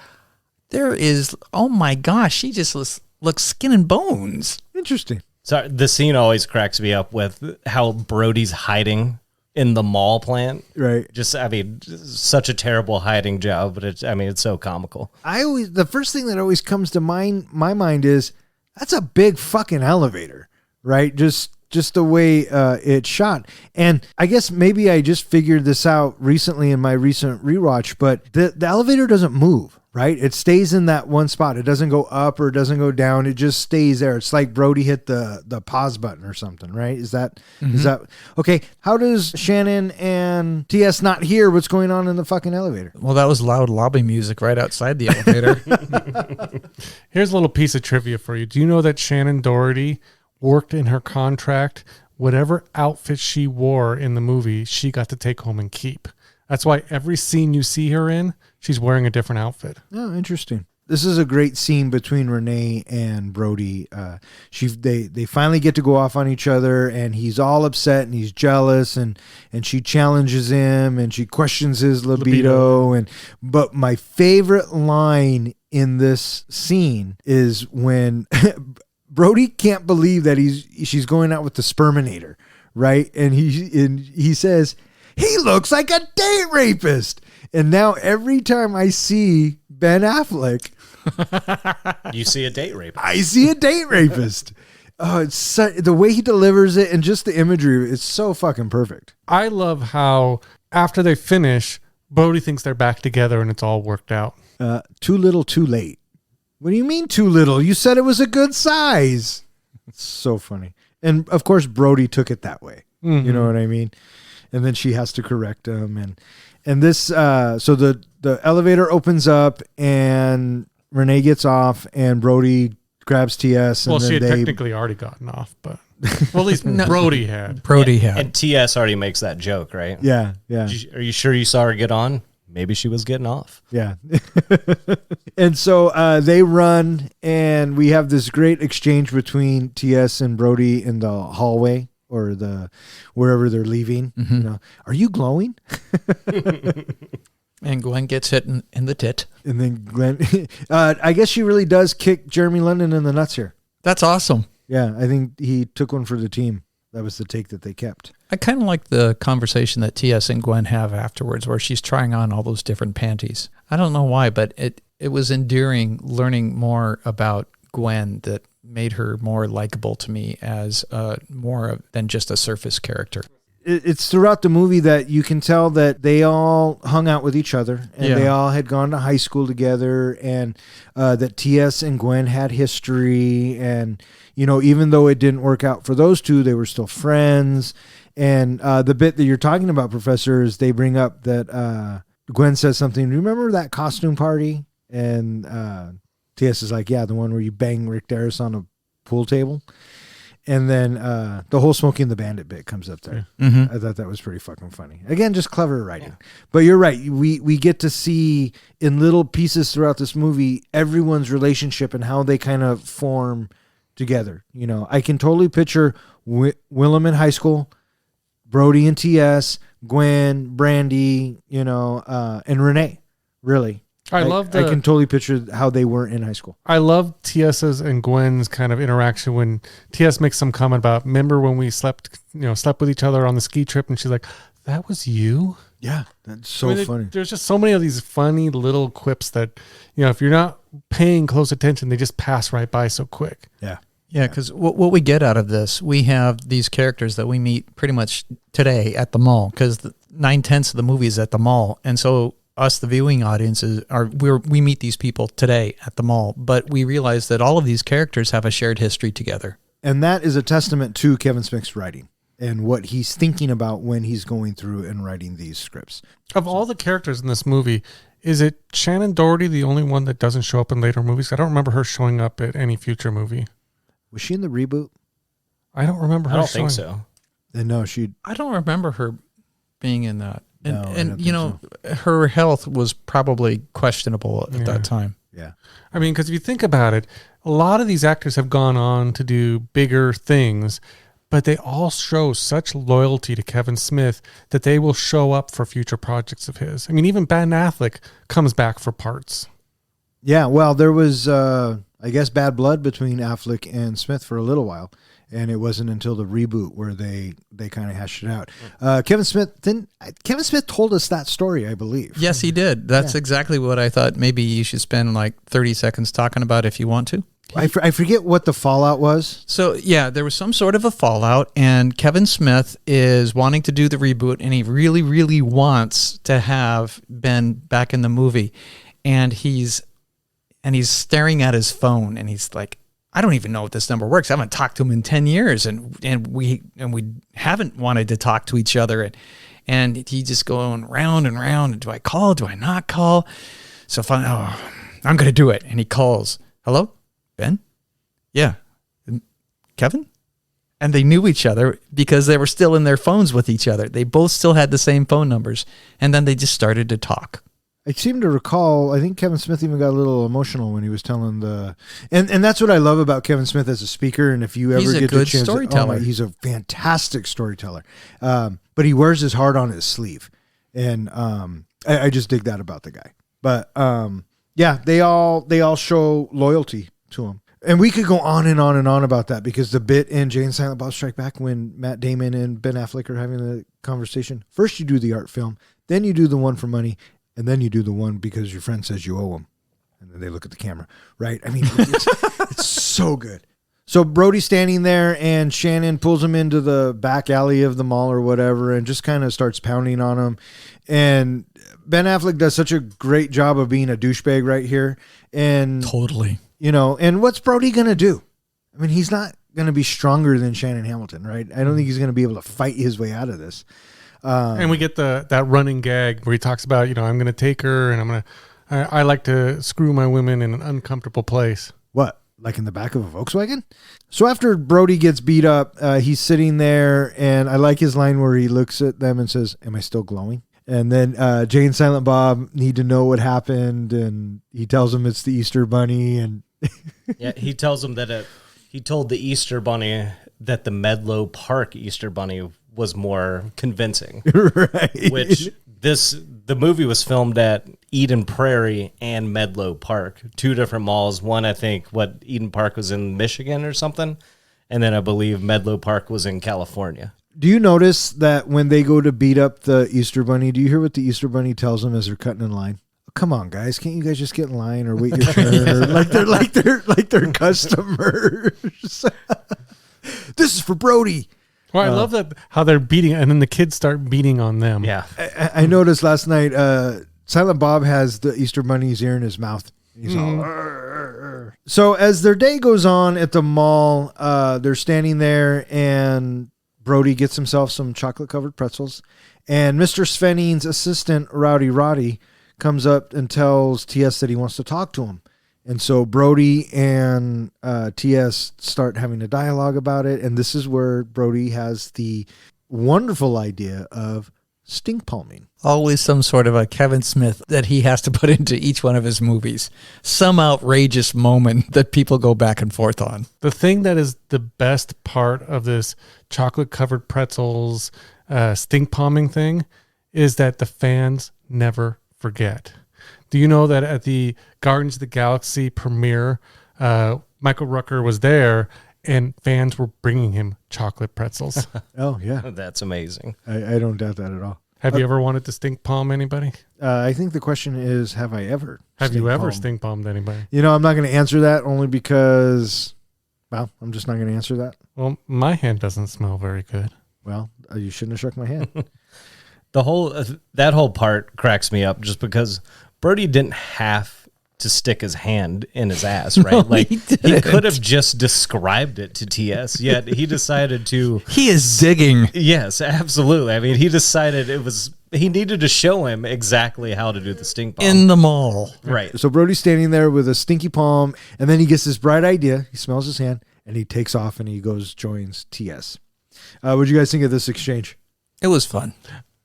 oh my gosh, she just looks skin and bones. Interesting. So the scene always cracks me up with how Brody's hiding in the mall plant. Right. Such a terrible hiding job, but it's so comical. The first thing that always comes to my mind is that's a big fucking elevator, right? Just the way it's shot. And I guess maybe I just figured this out recently in my recent rewatch, but the elevator doesn't move, right? It stays in that one spot. It doesn't go up or it doesn't go down. It just stays there. It's like Brody hit the pause button or something, right? Is that okay? How does Shannen and TS not hear what's going on in the fucking elevator? Well, that was loud lobby music right outside the elevator. Here's a little piece of trivia for you. Do you know that Shannen Doherty worked in her contract? Whatever outfit she wore in the movie, she got to take home and keep. That's why every scene you see her in, she's wearing a different outfit. Oh, interesting. This is a great scene between Renee and Brody. They finally get to go off on each other, and he's all upset and he's jealous, and she challenges him and she questions his libido. But my favorite line in this scene is when Brody can't believe that she's going out with the Sperminator, right? And he says, "He looks like a date rapist." And now every time I see Ben Affleck, You see a date rapist. I see a date rapist. Oh, it's the way he delivers it and just the imagery. It's so fucking perfect. I love how after they finish, Brody thinks they're back together and it's all worked out. Too little, too late. What do you mean too little? You said it was a good size. It's so funny. And of course, Brody took it that way. You know what I mean? And then she has to correct him. And this, so the elevator opens up and Renee gets off and Brody grabs TS. And Well, then she had technically already gotten off, but Well, at least Brody had. Brody had. And TS already makes that joke, right? Yeah, yeah. Are you sure you saw her get on? Maybe she was getting off. Yeah. And so they run, and we have this great exchange between TS and Brody in the hallway or wherever they're leaving. You know, are you glowing? And Gwen gets hit in the tit. And then Glenn, I guess she really does kick Jeremy London in the nuts here. That's awesome. Yeah, I think he took one for the team. That was the take that they kept. I kind of like the conversation that TS and Gwen have afterwards where she's trying on all those different panties. I don't know why, but it was endearing learning more about Gwen that made her more likable to me as more than just a surface character. It's throughout the movie that you can tell that they all hung out with each other and they all had gone to high school together, and that TS and Gwen had history, and you know, even though it didn't work out for those two, they were still friends. And the bit that you're talking about, Professor, is they bring up that Gwen says something. Remember that costume party? And TS is like, yeah, the one where you bang Rick Darris on a pool table. And then the whole Smokey and the Bandit bit comes up there. I thought that was pretty fucking funny. Again, just clever writing. But you're right. We get to see in little pieces throughout this movie everyone's relationship and how they kind of form together. You know, I can totally picture Willem in high school, Brody and TS, Gwen, Brandy, you know, and Renee. Really. I can totally picture how they were in high school. I love TS's and Gwen's kind of interaction when TS makes some comment about, remember when we slept with each other on the ski trip, and she's like, that was you? Yeah, that's so funny. There's just so many of these funny little quips that, you know, if you're not paying close attention, they just pass right by so quick. Yeah. Yeah, because what we get out of this, we have these characters that we meet pretty much today at the mall, because 9/10 of the movie is at the mall. And so us, the viewing audiences, we meet these people today at the mall, but we realize that all of these characters have a shared history together. And that is a testament to Kevin Smith's writing and what he's thinking about when he's going through and writing these scripts. Of all the characters in this movie, is it Shannen Doherty the only one that doesn't show up in later movies? I don't remember her showing up at any future movie. Was she in the reboot? I don't remember her. I don't think so. No, I don't remember her being in that. And you know, her health was probably questionable at that time. Yeah. I mean, because if you think about it, a lot of these actors have gone on to do bigger things, but they all show such loyalty to Kevin Smith that they will show up for future projects of his. I mean, even Ben Affleck comes back for parts. Yeah, well, there was, I guess, bad blood between Affleck and Smith for a little while. And it wasn't until the reboot where they kind of hashed it out. Kevin Smith told us that story, I believe. Yes, he did. That's exactly what I thought. Maybe you should spend like 30 seconds talking about if you want to. I forget what the fallout was. So, yeah, there was some sort of a fallout, and Kevin Smith is wanting to do the reboot, and he really, really wants to have Ben back in the movie. And he's staring at his phone, and he's like, I don't even know if this number works. I haven't talked to him in 10 years, and we haven't wanted to talk to each other, and he just going round and round. Do I call? Do I not call? So finally, I'm going to do it. And he calls. Hello, Ben? Yeah. Kevin? And they knew each other because they were still in their phones with each other. They both still had the same phone numbers, and then they just started to talk. I seem to recall, I think Kevin Smith even got a little emotional when he was telling and that's what I love about Kevin Smith as a speaker. And if you ever get the chance, he's a good storyteller. He's a fantastic storyteller. But he wears his heart on his sleeve. And I just dig that about the guy. But yeah, they all show loyalty to him. And we could go on and on and on about that, because the bit in Jay and Silent Bob Strike Back when Matt Damon and Ben Affleck are having a conversation. First you do the art film, then you do the one for money, and then you do the one because your friend says you owe them. And then they look at the camera, right? I mean, it's so good. So Brody's standing there, and Shannen pulls him into the back alley of the mall or whatever and just kind of starts pounding on him. And Ben Affleck does such a great job of being a douchebag right here. And totally. You know, and what's Brody going to do? I mean, he's not going to be stronger than Shannon Hamilton, right? I don't think he's going to be able to fight his way out of this. And we get that running gag where he talks about, I'm going to take her, and I like to screw my women in an uncomfortable place. What? like in the back of a Volkswagen. So after Brody gets beat up, he's sitting there, and I like his line where he looks at them and says, "Am I still glowing?" And then Jay and Silent Bob need to know what happened, and he tells them it's the Easter Bunny, and Yeah, he tells them that he told the Easter Bunny that the Medlow Park Easter Bunny was more convincing. right. Which the movie was filmed at Eden Prairie and Medlow Park, two different malls. One, I think, Eden Park was in Michigan or something, and then I believe Medlow Park was in California. Do you notice that when they go to beat up the Easter Bunny, do you hear what the Easter Bunny tells them as they're cutting in line? Come on, guys! Can't you guys just get in line or wait your turn? Or like they're customers. This is for Brody. Well, I love that how they're beating, and then the kids start beating on them. Yeah. I noticed last night, Silent Bob has the Easter Bunny's ear in his mouth. He's all. "Arr." So as their day goes on at the mall, they're standing there, and Brody gets himself some chocolate-covered pretzels, and Mr. Svenning's assistant, Rowdy Roddy, comes up and tells TS that he wants to talk to him. And so Brody and TS start having a dialogue about it. And this is where Brody has the wonderful idea of stink palming. Always some sort of a Kevin Smith that he has to put into each one of his movies. Some outrageous moment that people go back and forth on. The thing that is the best part of this chocolate-covered pretzels stink palming thing is that the fans never forget. Do you know that at the Guardians of the Galaxy premiere, Michael Rooker was there and fans were bringing him chocolate pretzels? Oh, yeah. That's amazing. I don't doubt that at all. Have you ever wanted to stink palm anybody? I think the question is, have I ever? Have you ever palmed? stink palmed anybody? You know, I'm not going to answer that only because, well, I'm just not going to answer that. Well, my hand doesn't smell very good. Well, you shouldn't have shook my hand. That whole part cracks me up just because Brody didn't have to stick his hand in his ass, right? No, like he he didn't. could have just described it to TS, yet he decided to. He is digging. Yes, absolutely. I mean, he decided he needed to show him exactly how to do the stink bomb. In the mall. Right. So Brody's standing there with a stinky palm, and then he gets this bright idea. He smells his hand, and he takes off, and he joins TS. What do you guys think of this exchange? It was fun.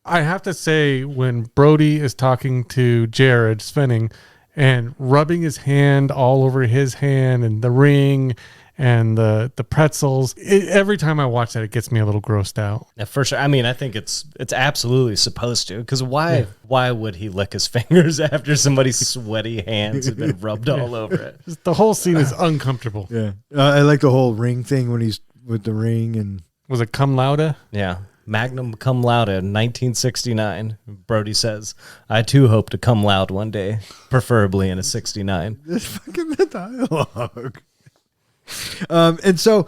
I have to say, when Brody is talking to Jared Svenning and rubbing his hand all over his hand and the ring and the pretzels, every time I watch that, it gets me a little grossed out. Yeah, for sure. I mean, I think it's absolutely supposed to, because why would he lick his fingers after somebody's sweaty hands have been rubbed all over it? The whole scene is uncomfortable. Yeah, I like the whole ring thing when he's with the ring and. Was it cum laude? Yeah. Magnum cum laude in 1969. Brody says, I too hope to cum laude one day, preferably in a 69. That's fucking the dialogue. And so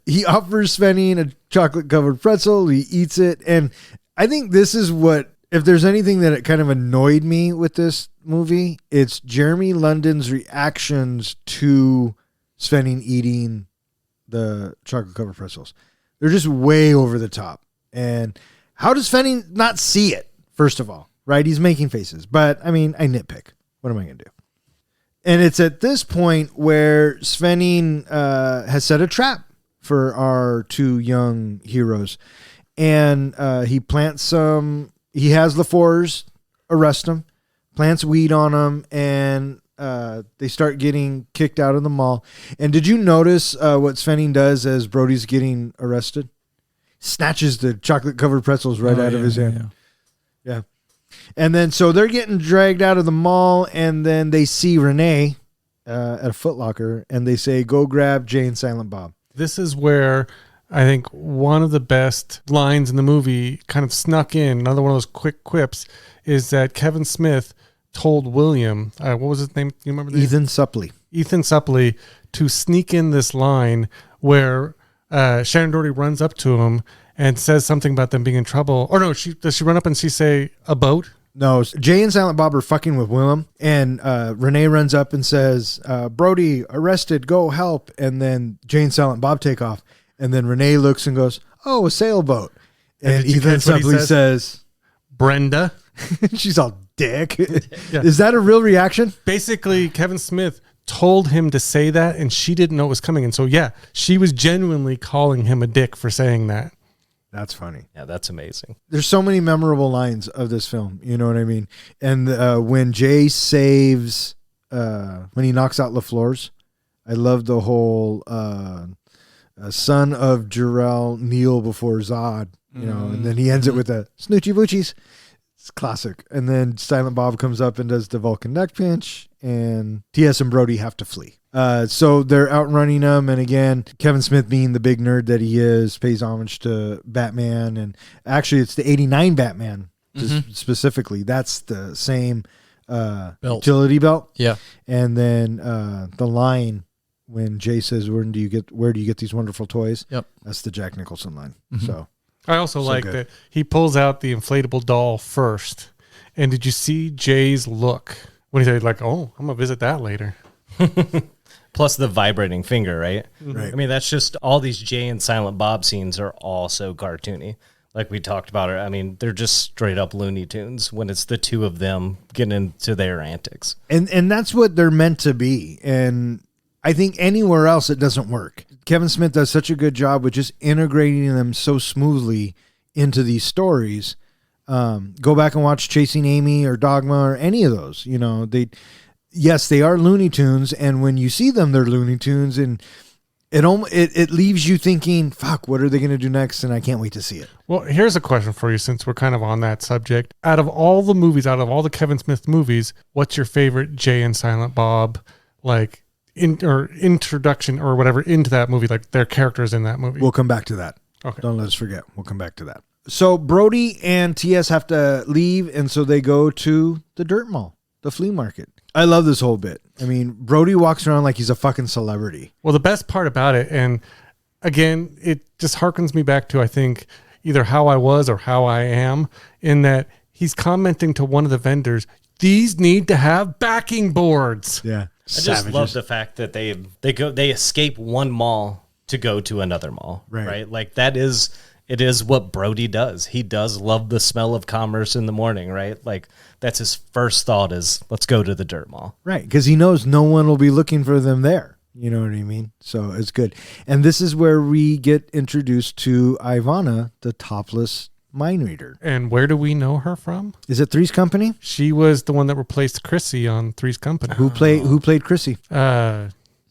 he offers Svenning a chocolate-covered pretzel. He eats it. And I think this is what, if there's anything that it kind of annoyed me with this movie, it's Jeremy London's reactions to Svenning eating the chocolate-covered pretzels. They're just way over the top. And how does Svenning not see it, first of all, right? He's making faces. But, I mean, I nitpick. What am I going to do? And it's at this point where Svenning has set a trap for our two young heroes. And he plants he has LaFours arrest him, plants weed on him, and they start getting kicked out of the mall. And did you notice what Svenning does as Brody's getting arrested? Snatches the chocolate-covered pretzels right out of his hand. Yeah. And then, so they're getting dragged out of the mall, and then they see Renee at a Foot Locker, and they say, go grab Jay and Silent Bob. This is where I think one of the best lines in the movie kind of snuck in. Another one of those quick quips is that Kevin Smith told William, what was his name? Do you remember the name? Ethan Suplee. Ethan Suplee, to sneak in this line where Shannen Doherty runs up to him and says something about them being in trouble. Or no, does she run up and she say, a boat? No, Jay and Silent Bob are fucking with Willem, and Renee runs up and says, Brody, arrested, go help. And then Jay and Silent Bob take off. And then Renee looks and goes, oh, a sailboat. And did you Ethan catch what he Suplee says? says, Brenda. she's all dick. Yeah. Is that a real reaction? Basically, Kevin Smith told him to say that, and she didn't know it was coming. And so, yeah, she was genuinely calling him a dick for saying that. That's funny. Yeah, that's amazing. There's so many memorable lines of this film. You know what I mean? And when Jay saves, when he knocks out LaFleur's, I love the whole son of Jarrell kneel before Zod, you know, and then he ends it with a snoochie boochies. It's classic. And then Silent Bob comes up and does the Vulcan neck pinch, and TS and Brody have to flee. So they're outrunning him, and again, Kevin Smith, being the big nerd that he is, pays homage to Batman, and actually it's the 89 Batman specifically. That's the same utility belt. Yeah. And then the line when Jay says, where do you get these wonderful toys? Yep. That's the Jack Nicholson line. So I also like good. that he pulls out the inflatable doll first. And did you see Jay's look when he said, like, oh, I'm going to visit that later? Plus the vibrating finger, right? Right. I mean, that's just all these Jay and Silent Bob scenes are all so cartoony. Like we talked about it. I mean, they're just straight up Looney Tunes when it's the two of them getting into their antics. And that's what they're meant to be. And I think anywhere else it doesn't work. Kevin Smith does such a good job with just integrating them so smoothly into these stories. Go back and watch Chasing Amy or Dogma or any of those. You know, they are Looney Tunes, and when you see them, they're Looney Tunes, and it leaves you thinking, fuck, what are they going to do next? And I can't wait to see it. Well, here's a question for you, since we're kind of on that subject. Out of all the Kevin Smith movies, what's your favorite Jay and Silent Bob, like, introduction or whatever into that movie, like their characters in that movie? We'll come back to that. Okay. Don't let us forget. We'll come back to that. So Brody and TS have to leave, and so they go to the dirt mall, the flea market. I love this whole bit. I mean, Brody walks around like he's a fucking celebrity. Well, the best part about it, and again, it just harkens me back to, I think, either how I was or how I am, in that he's commenting to one of the vendors, these need to have backing boards. Yeah. I just love the fact that they escape one mall to go to another mall. Right? Like it is what Brody does. He does love the smell of commerce in the morning, right? Like that's his first thought is, let's go to the dirt mall. Right, because he knows no one will be looking for them there. You know what I mean? So it's good. And this is where we get introduced to Ivana, the topless mind reader. And where do we know her from? Is it Three's Company? She was the one that replaced Chrissy on Three's Company. Who played Chrissy?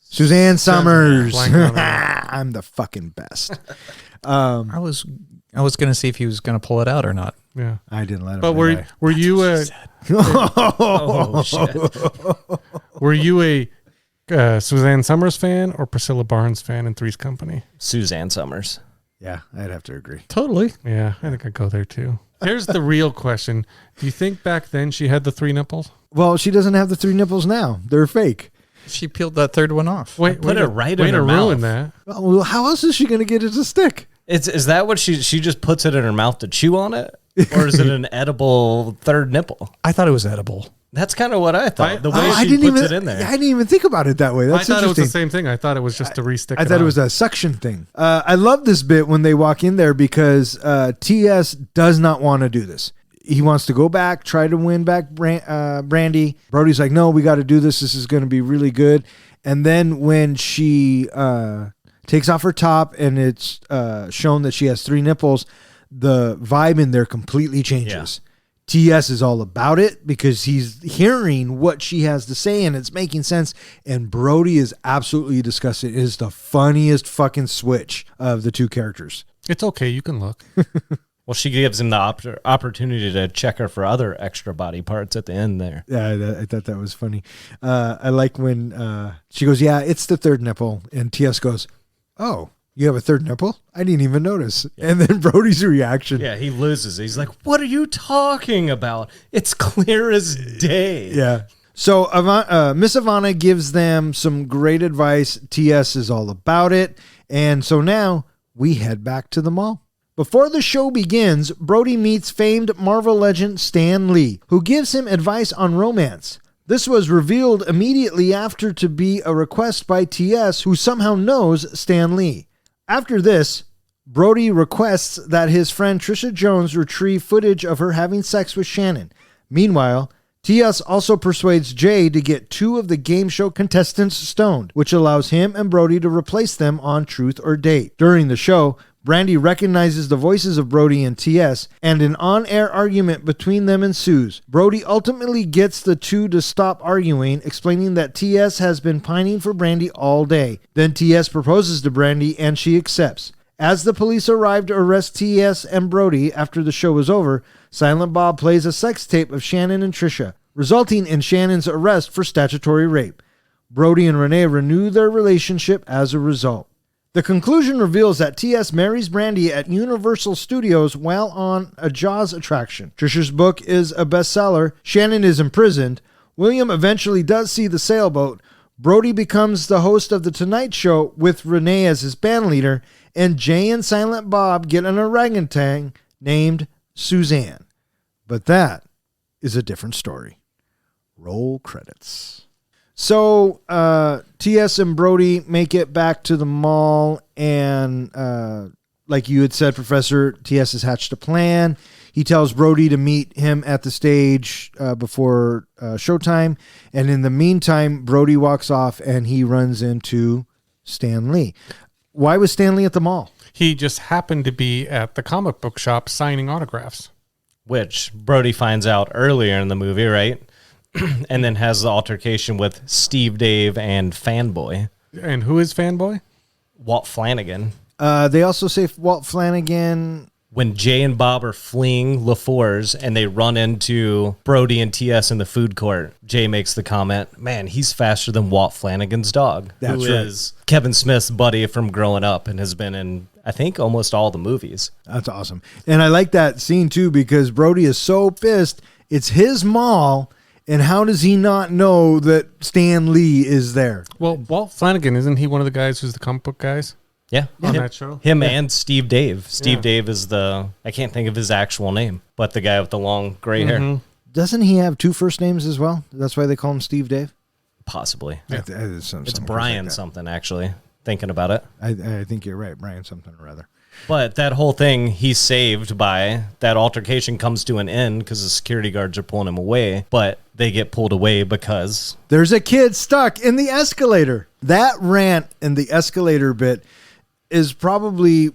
Suzanne Summers. Blank on her. I'm the fucking best. I was going to see if he was going to pull it out or not. Yeah. I didn't let him. But were you a Oh, shit. were you a Suzanne Summers fan or Priscilla Barnes fan in Three's Company? Suzanne Summers. Yeah, I'd have to agree. Totally. Yeah, I think I'd go there too. Here's the real question. Do you think back then she had the 3 nipples? Well, she doesn't have the 3 nipples now. They're fake. She peeled that third one off. Put it right in her ruin mouth. that. Well, how else is she going to get it to stick? Is that what she just puts it in her mouth to chew on it? Or is it an edible third nipple? I thought it was edible. That's kind of what I thought. The way I she didn't puts even, it in there. I didn't even think about it that way. That's I thought it was the interesting. same thing. I thought it was just to re-stick I thought it was a suction thing. I love this bit when they walk in there because TS does not want to do this. He wants to go back, try to win back Brandy. Brody's like, no, we got to do this. This is going to be really good. And then when she takes off her top and it's shown that she has 3 nipples, the vibe in there completely changes. Yeah. TS is all about it because he's hearing what she has to say and it's making sense. And Brody is absolutely disgusted. It is the funniest fucking switch of the two characters. It's okay. You can look. Well, she gives him the opportunity to check her for other extra body parts at the end there. Yeah, I thought that was funny. I like when she goes, yeah, it's the 3rd nipple. And TS goes, oh, you have a 3rd nipple? I didn't even notice. Yeah. And then Brody's reaction. Yeah, he loses. He's like, what are you talking about? It's clear as day. Yeah. So Miss Ivana gives them some great advice. TS is all about it. And so now we head back to the mall. Before the show begins, Brody meets famed Marvel legend Stan Lee, who gives him advice on romance. This was revealed immediately after to be a request by TS, who somehow knows Stan Lee. After this, Brody requests that his friend Trisha Jones retrieve footage of her having sex with Shannen. Meanwhile, TS also persuades Jay to get 2 of the game show contestants stoned, which allows him and Brody to replace them on Truth or Date. During the show, Brandy recognizes the voices of Brody and TS, and an on-air argument between them ensues. Brody ultimately gets the 2 to stop arguing, explaining that TS has been pining for Brandy all day. Then TS proposes to Brandy, and she accepts. As the police arrive to arrest TS and Brody after the show is over, Silent Bob plays a sex tape of Shannen and Trisha, resulting in Shannon's arrest for statutory rape. Brody and Renee renew their relationship as a result. The conclusion reveals that TS marries Brandy at Universal Studios while on a Jaws attraction. Trisha's book is a bestseller. Shannen is imprisoned. William eventually does see the sailboat. Brody becomes the host of The Tonight Show with Renee as his band leader, and Jay and Silent Bob get an orangutan named Suzanne. But that is a different story. Roll credits. So TS and Brody make it back to the mall, and like you had said, Professor, TS has hatched a plan. He tells Brody to meet him at the stage before showtime, and in the meantime, Brody walks off and he runs into Stan Lee. Why was Stan Lee at the mall? He just happened to be at the comic book shop signing autographs. Which Brody finds out earlier in the movie, right? And then has the altercation with Steve Dave and Fanboy. And who is Fanboy? Walt Flanagan. They also say Walt Flanagan. When Jay and Bob are fleeing LaFour's and they run into Brody and TS in the food court, Jay makes the comment, man, he's faster than Walt Flanagan's dog. That's who right. is Kevin Smith's buddy from growing up and has been in, I think, almost all the movies. That's awesome. And I like that scene too, because Brody is so pissed. It's his mall. And how does he not know that Stan Lee is there? Well, Walt Flanagan, isn't he one of the guys who's the comic book guys Yeah. on him, that show? Him and Steve Dave. Steve Yeah. Dave is I can't think of his actual name, but the guy with the long gray hair. Doesn't he have 2 first names as well? That's why they call him Steve Dave? Possibly. It's Brian something, actually, thinking about it. I think you're right. Brian something or other. But that whole thing, he's saved by that altercation comes to an end because the security guards are pulling him away, but they get pulled away because There's a kid stuck in the escalator. That rant in the escalator bit is probably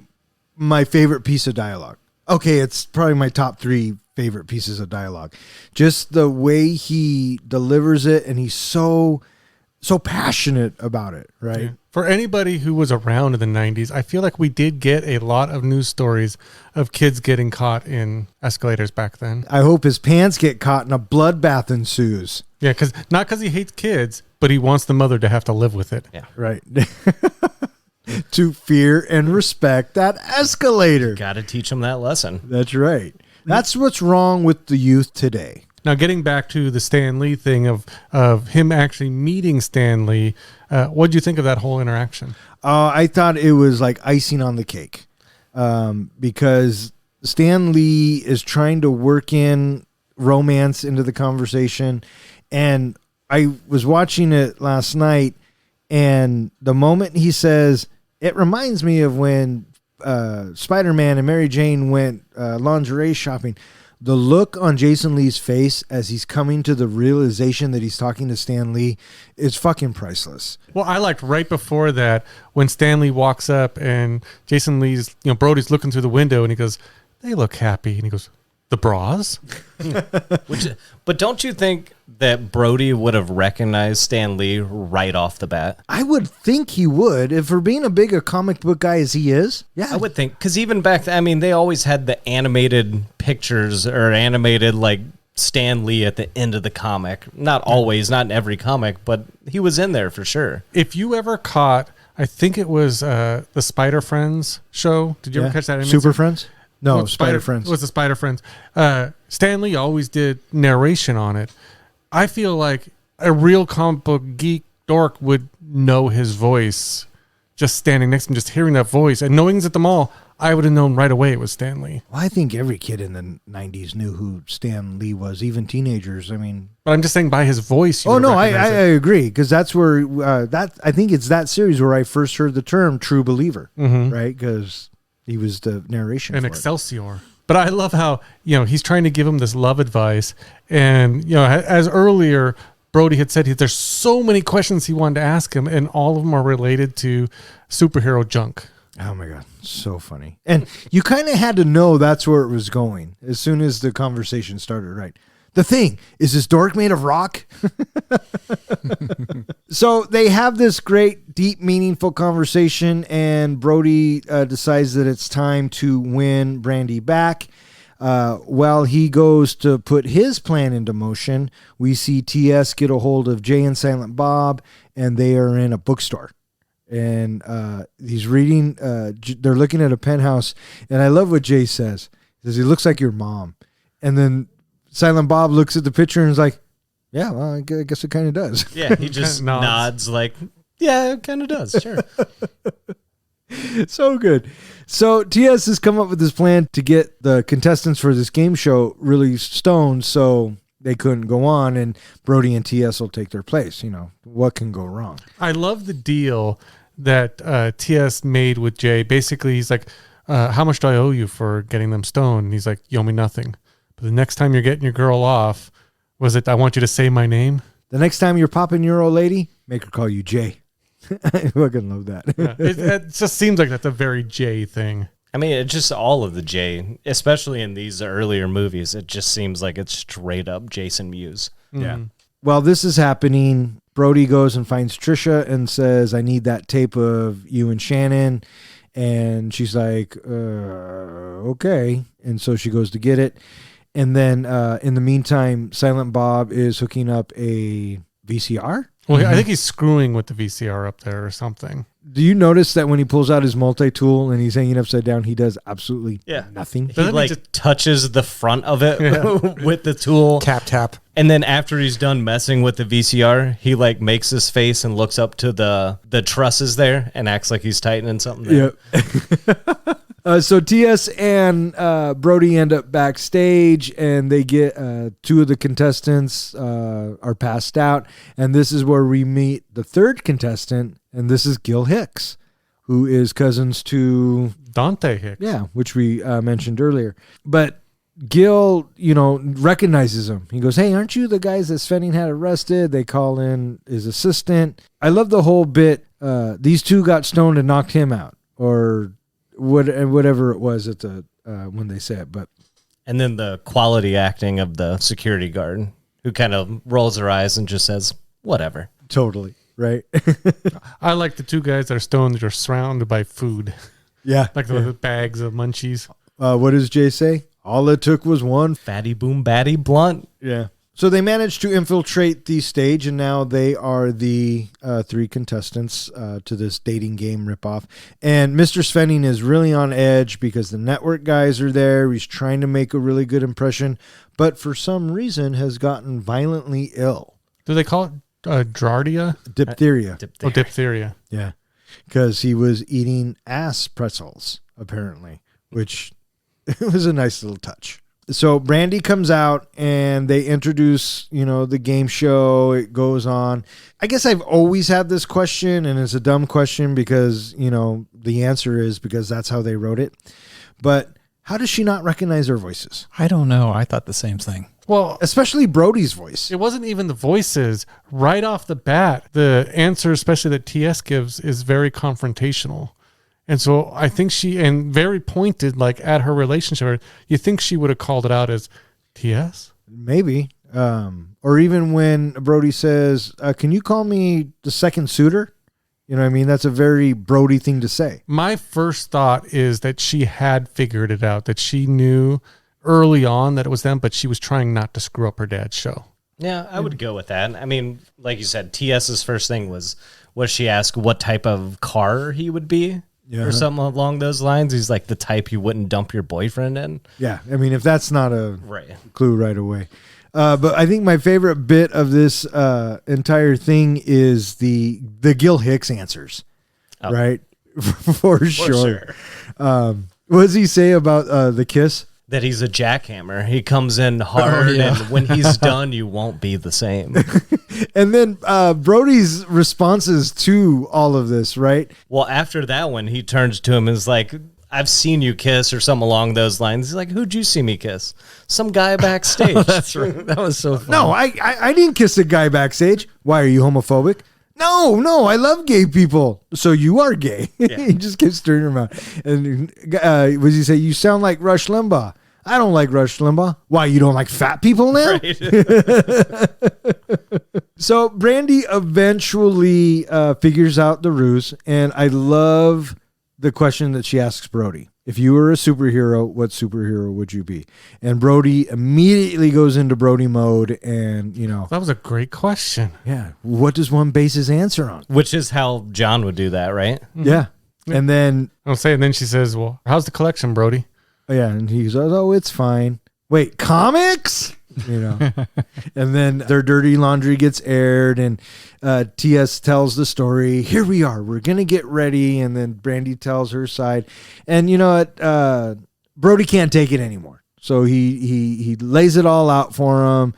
my favorite piece of dialogue. Okay, it's probably my top 3 favorite pieces of dialogue. Just the way he delivers it, and he's so passionate about it, right? Yeah. For anybody who was around in the 90s, I feel like we did get a lot of news stories of kids getting caught in escalators back then. I hope his pants get caught and a bloodbath ensues. Yeah, not because he hates kids, but he wants the mother to have to live with it. yeah, Right. To fear and respect that escalator. got to teach him that lesson. That's right. That's what's wrong with the youth today. Now, getting back to the Stan Lee thing of him actually meeting Stan Lee, what did you think of that whole interaction? I thought it was like icing on the cake, because Stan Lee is trying to work in romance into the conversation. And I was watching it last night, and the moment he says, it reminds me of when Spider-Man and Mary Jane went lingerie shopping. The look on Jason Lee's face as he's coming to the realization that he's talking to Stan Lee is fucking priceless. Well, I liked right before that when Stan Lee walks up and Jason Lee's, Brody's looking through the window and he goes, they look happy. And he goes, the bras? But don't you think that Brody would have recognized Stan Lee right off the bat? I would think he would, if for being a big a comic book guy as he is. Yeah, I would think, because even back then, I mean, they always had the animated pictures or animated, like, Stan Lee at the end of the comic. Not always, not in every comic, but he was in there for sure. If you ever caught, I think it was the Spider Friends show. Did you ever catch that? Super Friends? No, Well, Spider Friends. It was the Spider Friends. Stan Lee always did narration on it. I feel like a real comic book geek dork would know his voice just standing next to him, just hearing that voice. And knowing he's at the mall, I would have known right away it was Stan Lee. Well, I think every kid in the 90s knew who Stan Lee was, even teenagers. I mean... But I'm just saying by his voice. Oh, no, I agree, because that's where... I think it's that series where I first heard the term true believer, right? Because he was the narration And for Excelsior. But I love how, he's trying to give him this love advice. And, as earlier, Brody had said, there's so many questions he wanted to ask him, and all of them are related to superhero junk. Oh my God, so funny. And you kind of had to know that's where it was going as soon as the conversation started, right? The Thing, is this dork made of rock? So they have this great, deep, meaningful conversation, and Brody decides that it's time to win Brandy back. While he goes to put his plan into motion, we see TS get a hold of Jay and Silent Bob, and they are in a bookstore. And he's reading, they're looking at a penthouse, and I love what Jay says. He says, he looks like your mom. And then Silent Bob looks at the picture and is like, yeah, well, I guess it kind of does. Yeah, he just nods like, yeah, it kind of does, sure. So good. So TS has come up with this plan to get the contestants for this game show really stoned so they couldn't go on, and Brody and TS will take their place. What can go wrong? I love the deal that TS made with Jay. Basically, he's like, how much do I owe you for getting them stoned? And he's like, you owe me nothing. But the next time you're getting your girl off, was it, I want you to say my name? The next time you're popping your old lady, make her call you Jay. I fucking love that. Yeah, it just seems like that's a very Jay thing. I mean, it's just all of the Jay, especially in these earlier movies. It just seems like it's straight up Jason Mewes. Yeah. While this is happening, Brody goes and finds Trisha and says, I need that tape of you and Shannen. And she's like, okay. And so she goes to get it. And then in the meantime, Silent Bob is hooking up a VCR. Well, I think he's screwing with the VCR up there or something. Do you notice that when he pulls out his multi-tool and he's hanging upside down, he does absolutely nothing? He like touches the front of it with the tool. Tap. And then after he's done messing with the VCR, he like makes his face and looks up to the trusses there and acts like he's tightening something there. Yep. So TS and Brody end up backstage, and they get two of the contestants are passed out, and this is where we meet the third contestant, and this is Gil Hicks, who is cousins to Dante Hicks. Yeah, which we mentioned earlier. But Gil, recognizes him. He goes, hey, aren't you the guys that Svenning had arrested? They call in his assistant. I love the whole bit. These two got stoned and knocked him out, or whatever it was at the when they say it. And then the quality acting of the security guard, who kind of rolls her eyes and just says, whatever. Totally, right? I like the two guys that are stoned that are surrounded by food. Yeah. Like the bags of munchies. What does Jay say? All it took was one. Fatty boom batty blunt. Yeah. So they managed to infiltrate the stage, and now they are the three contestants to this dating game ripoff. And Mr. Svenning is really on edge because the network guys are there. He's trying to make a really good impression, but for some reason has gotten violently ill. Do they call it Giardia? Diphtheria. Oh, diphtheria. Yeah. Because he was eating ass pretzels, apparently, which was a nice little touch. So Brandy comes out and they introduce, the game show. It goes on. I guess I've always had this question, and it's a dumb question because, the answer is because that's how they wrote it. But how does she not recognize their voices? I don't know. I thought the same thing. Well, especially Brody's voice. It wasn't even the voices. Right off the bat, the answer, especially that TS gives, is very confrontational. And so I think and very pointed, like at her relationship, you think she would have called it out as TS? Maybe. Or even when Brody says, can you call me the second suitor? You know what I mean? That's a very Brody thing to say. My first thought is that she had figured it out, that she knew early on that it was them, but she was trying not to screw up her dad's show. Yeah, I would go with that. I mean, like you said, TS's first thing was she asked what type of car he would be? Yeah. Or something along those lines. He's like the type you wouldn't dump your boyfriend in. Yeah, I mean, if that's not a clue right away. But I think my favorite bit of this entire thing is the Gil Hicks answers, right? For sure. What does he say about the kiss? That he's a jackhammer. He comes in hard, and when he's done, you won't be the same. And then Brody's responses to all of this, right? Well, after that one, he turns to him and is like, I've seen you kiss or something along those lines. He's like, who'd you see me kiss? Some guy backstage. That's right. That was so fun. No, I didn't kiss a guy backstage. Why, are you homophobic? No, I love gay people. So you are gay. He just kept stirring her mouth. And what does he say? You sound like Rush Limbaugh. I don't like Rush Limbaugh. Why, you don't like fat people now? Right. So Brandy eventually figures out the ruse, and I love the question that she asks Brody. If you were a superhero, what superhero would you be? And Brody immediately goes into Brody mode, and, That was a great question. yeah, what does one base his answer on? Which is how John would do that, right? Yeah. And then, I'll say, and then she says, well, how's the collection, Brody? and he goes, oh, it's fine. Wait, comics? And then their dirty laundry gets aired, and TS tells the story. Here we are. We're going to get ready. And then Brandy tells her side. And you know what? Brody can't take it anymore. So he lays it all out for him.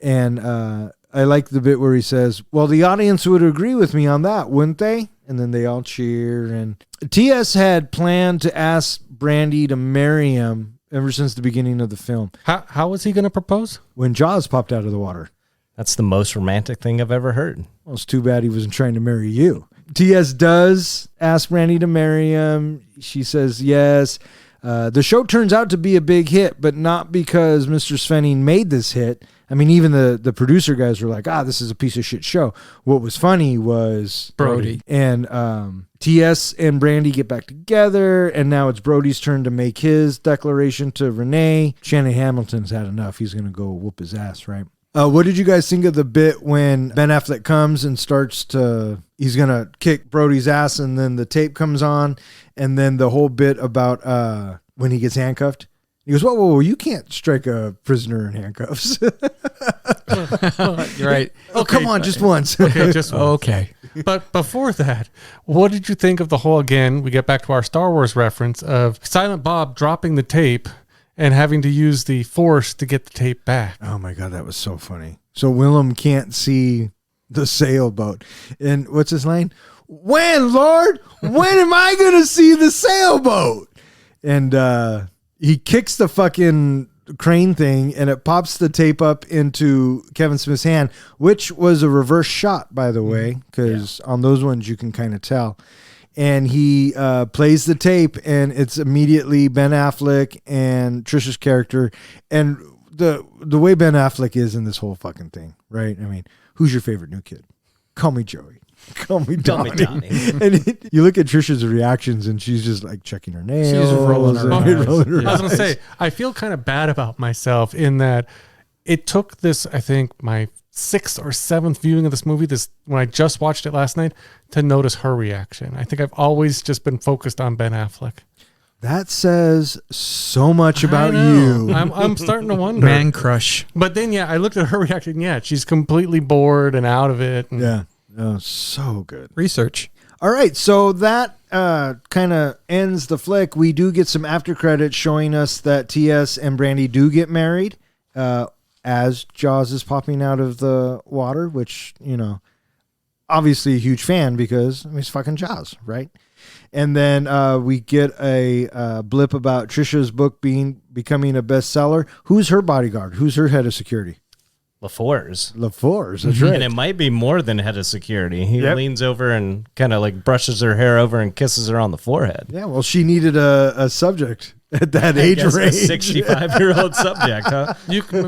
And I like the bit where he says, well, the audience would agree with me on that, wouldn't they? And then they all cheer. And TS had planned to ask Brandy to marry him ever since the beginning of the film, How was he going to propose? when Jaws popped out of the water. That's the most romantic thing I've ever heard. Well, it's too bad he wasn't trying to marry you. TS does ask Brandy to marry him. She says yes. The show turns out to be a big hit, but not because Mr. Svenning made this hit. I mean, even the producer guys were like, this is a piece of shit show. What was funny was Brody. And TS and Brandy get back together, and now it's Brody's turn to make his declaration to Renee. Shannon Hamilton's had enough. He's going to go whoop his ass, right? What did you guys think of the bit when Ben Affleck comes and he's going to kick Brody's ass, and then the tape comes on, and then the whole bit about when he gets handcuffed? He goes, whoa, you can't strike a prisoner in handcuffs. You're right. Oh, come on, just once. Okay, just one. Okay. But before that, what did you think of the whole, again, we get back to our Star Wars reference of Silent Bob dropping the tape and having to use the Force to get the tape back? Oh, my God, that was so funny. So Willem can't see the sailboat. And what's his line? When, Lord? When am I going to see the sailboat? And he kicks the fucking crane thing, and it pops the tape up into Kevin Smith's hand, which was a reverse shot, by the way, because on those ones you can kind of tell. And he plays the tape, and it's immediately Ben Affleck and Trisha's character. And the way Ben Affleck is in this whole fucking thing, right? I mean, who's your favorite new kid? Call me Joey. Call me Donnie. And you look at Trisha's reactions, and she's just like checking her nails. She's rolling her eyes. rolling her I was going to eyes. say, I feel kind of bad about myself in that it took this, I think, my 6th or 7th viewing of this movie, when I just watched it last night, to notice her reaction. I think I've always just been focused on Ben Affleck. That says so much about I know. you. I'm starting to wonder. Man crush. But then, I looked at her reaction. Yeah, she's completely bored and out of it. And Yeah. Oh, so good. Research. All right, so that kind of ends the flick. We do get some after credits showing us that TS and Brandy do get married as Jaws is popping out of the water, which, obviously a huge fan because it's fucking Jaws, right? And then we get a blip about Trisha's book becoming a bestseller. Who's her bodyguard? Who's her head of security? LaFours. That's right. And it might be more than head of security. He Yep. leans over and kind of like brushes her hair over and kisses her on the forehead. Yeah, well, she needed a subject at that age Guess a range. 65-year-old subject, huh?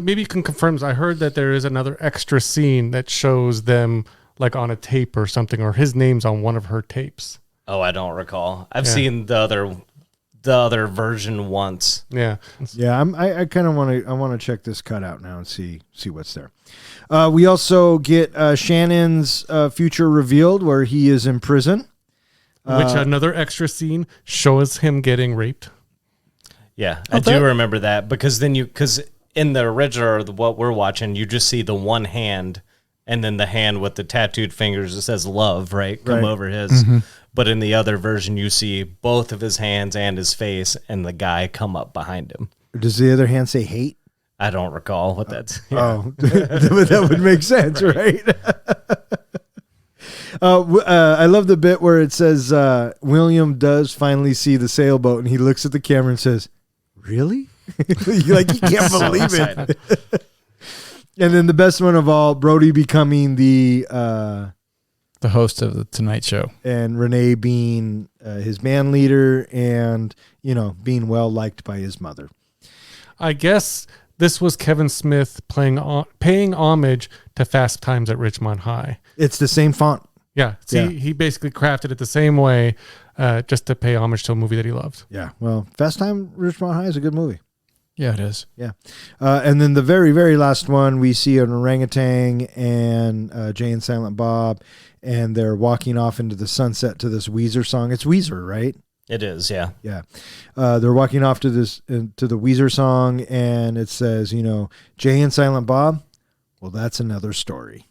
maybe you can confirm. I heard that there is another extra scene that shows them like on a tape or something, or his name's on one of her tapes. Oh, I don't recall. I've seen the other version once. Yeah. Yeah, I kind of want to check this cut out now and see what's there. We also get Shannon's future revealed, where he is in prison. Which another extra scene shows him getting raped. Yeah, I do remember that because in the original, or what we're watching, you just see the one hand and then the hand with the tattooed fingers that says love, right? Come over his. Mm-hmm. But in the other version, you see both of his hands and his face and the guy come up behind him. Does the other hand say hate? I don't recall what that's. Oh, that would make sense, right? I love the bit where it says William does finally see the sailboat, and he looks at the camera and says, "Really?" Like he can't believe it. And then the best one of all, Brody becoming the host of the Tonight Show, and Renee being his band leader, and being well liked by his mother. I guess this was Kevin Smith paying homage to Fast Times at Ridgemont High. It's the same font. Yeah. He basically crafted it the same way just to pay homage to a movie that he loved. Yeah. Well, Fast Time Ridgemont High is a good movie. yeah, it is. Yeah. And then the very, very last one, we see an orangutan and Jay and Silent Bob, and they're walking off into the sunset to this Weezer song. It's Weezer, right? It is, yeah. Yeah. They're walking off to the Weezer song, and it says, Jay and Silent Bob, well, that's another story.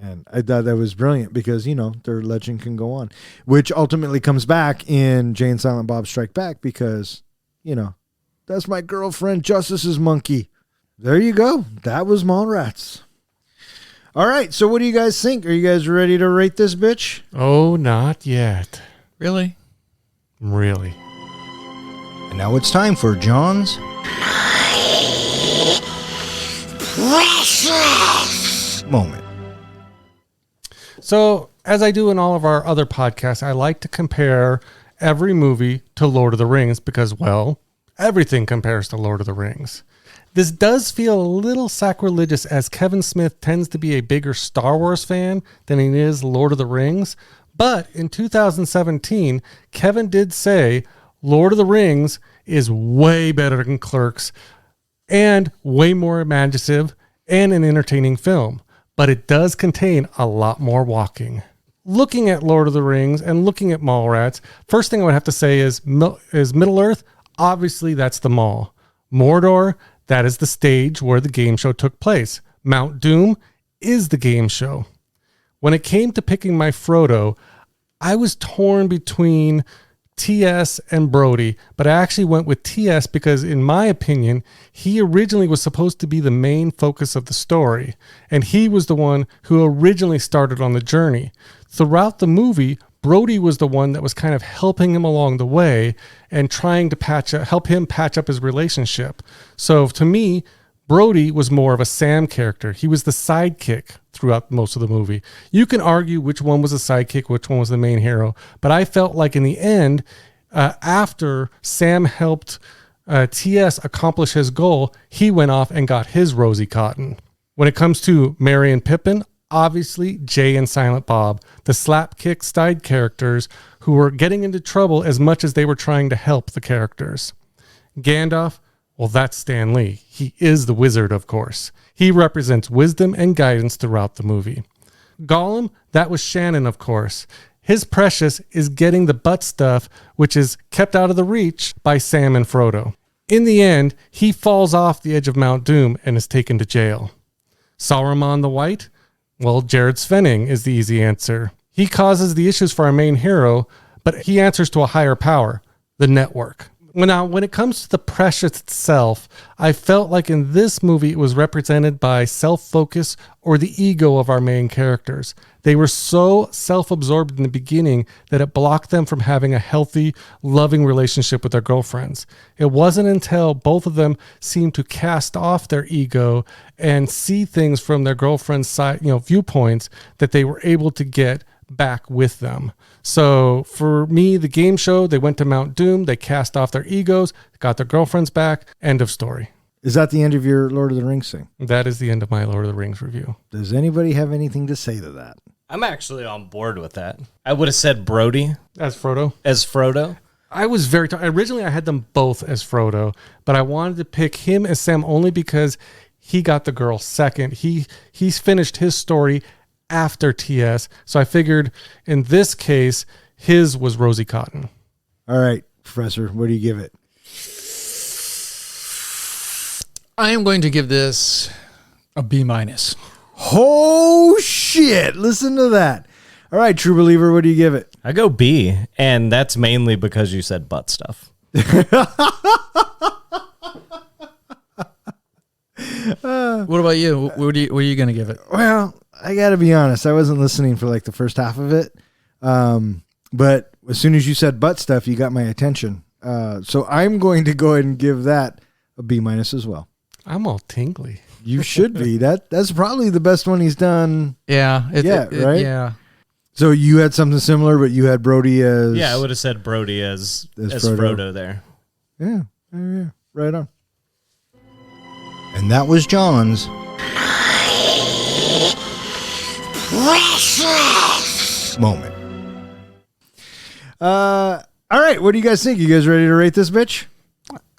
And I thought that was brilliant because, their legend can go on, which ultimately comes back in Jay and Silent Bob Strike Back because, that's my girlfriend Justice's monkey. There you go. That was Mallrats. All right. So what do you guys think? Are you guys ready to rate this bitch? Oh, not yet. Really? Really. And now it's time for John's Precious Moment. So, as I do in all of our other podcasts, I like to compare every movie to Lord of the Rings because, well, everything compares to Lord of the Rings. This does feel a little sacrilegious as Kevin Smith tends to be a bigger Star Wars fan than he is Lord of the Rings. But in 2017, Kevin did say Lord of the Rings is way better than Clerks and way more imaginative and an entertaining film. But it does contain a lot more walking. Looking at Lord of the Rings and looking at Mallrats, first thing I would have to say is Middle-earth. Obviously, that's the mall. Mordor, that is the stage where the game show took place. Mount Doom is the game show. When it came to picking my Frodo, I was torn between TS and Brody, but I actually went with TS because, in my opinion, he originally was supposed to be the main focus of the story, and he was the one who originally started on the journey. Throughout the movie, Brody was the one that was kind of helping him along the way and trying to help him patch up his relationship. So to me, Brody was more of a Sam character. He was the sidekick throughout most of the movie. You can argue which one was the sidekick, which one was the main hero, but I felt like in the end, after Sam helped TS accomplish his goal, he went off and got his Rosie Cotton. When it comes to Merry and Pippin, obviously Jay and Silent Bob, the slapkick side characters who were getting into trouble as much as they were trying to help the characters. Gandalf, well, that's Stan Lee. He is the wizard, of course. He represents wisdom and guidance throughout the movie. Gollum, that was Shannen, of course. His precious is getting the butt stuff, which is kept out of the reach by Sam and Frodo. In the end, he falls off the edge of Mount Doom and is taken to jail. Saruman the White, well, Jared Svenning is the easy answer. He causes the issues for our main hero, but he answers to a higher power, the network. Now, when it comes to the precious itself, I felt like in this movie it was represented by self-focus or the ego of our main characters. They were so self-absorbed in the beginning that it blocked them from having a healthy, loving relationship with their girlfriends. It wasn't until both of them seemed to cast off their ego and see things from their girlfriend's side, viewpoints, that they were able to get back with them. So for me, the game show, they went to Mount Doom, they cast off their egos, got their girlfriends back, end of story. Is that the end of your Lord of the Rings thing? That is the end of my Lord of the Rings review. Does anybody have anything to say to that? I'm actually on board with that. I would have said Brody As Frodo? as Frodo. I was very originally I had them both as Frodo, but I wanted to pick him as Sam only because he got the girl second. He's finished his story after TS. So I figured in this case, his was Rosie Cotton. All right, Professor, what do you give it? I am going to give this a B-. Oh, shit. Listen to that. All right, True Believer, what do you give it? I go B, and that's mainly because you said butt stuff. What about you? What are you going to give it? Well, I got to be honest. I wasn't listening for like the first half of it. But as soon as you said butt stuff, you got my attention. So I'm going to go ahead and give that a B- as well. I'm all tingly. You should be. That's probably the best one he's done. Yeah. Right? Yeah. So you had something similar, but you had Brody as... Yeah, I would have said Brody as Frodo there. Yeah. Right on. And that was John's... precious moment. All right, what do you guys think? You guys ready to rate this bitch?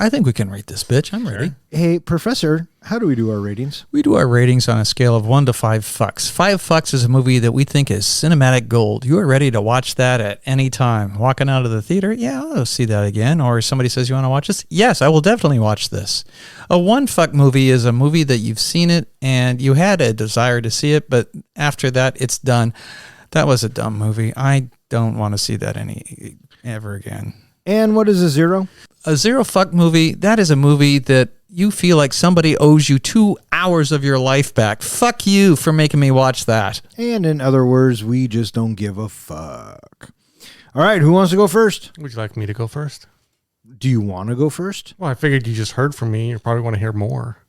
I think we can rate this bitch. I'm ready. Hey, Professor, how do we do our ratings? We do our ratings on a scale of 1 to 5 fucks. 5 fucks is a movie that we think is cinematic gold. You are ready to watch that at any time. Walking out of the theater, yeah, I'll see that again. Or somebody says, you want to watch this? Yes, I will definitely watch this. A 1 fuck movie is a movie that you've seen it and you had a desire to see it, but after that, it's done. That was a dumb movie. I don't want to see that ever again. And what is a 0? A 0 fuck movie, that is a movie that you feel like somebody owes you 2 hours of your life back. Fuck you for making me watch that. And in other words, we just don't give a fuck. All right, who wants to go first? Would you like me to go first? Do you want to go first? Well, I figured you just heard from me. You probably want to hear more.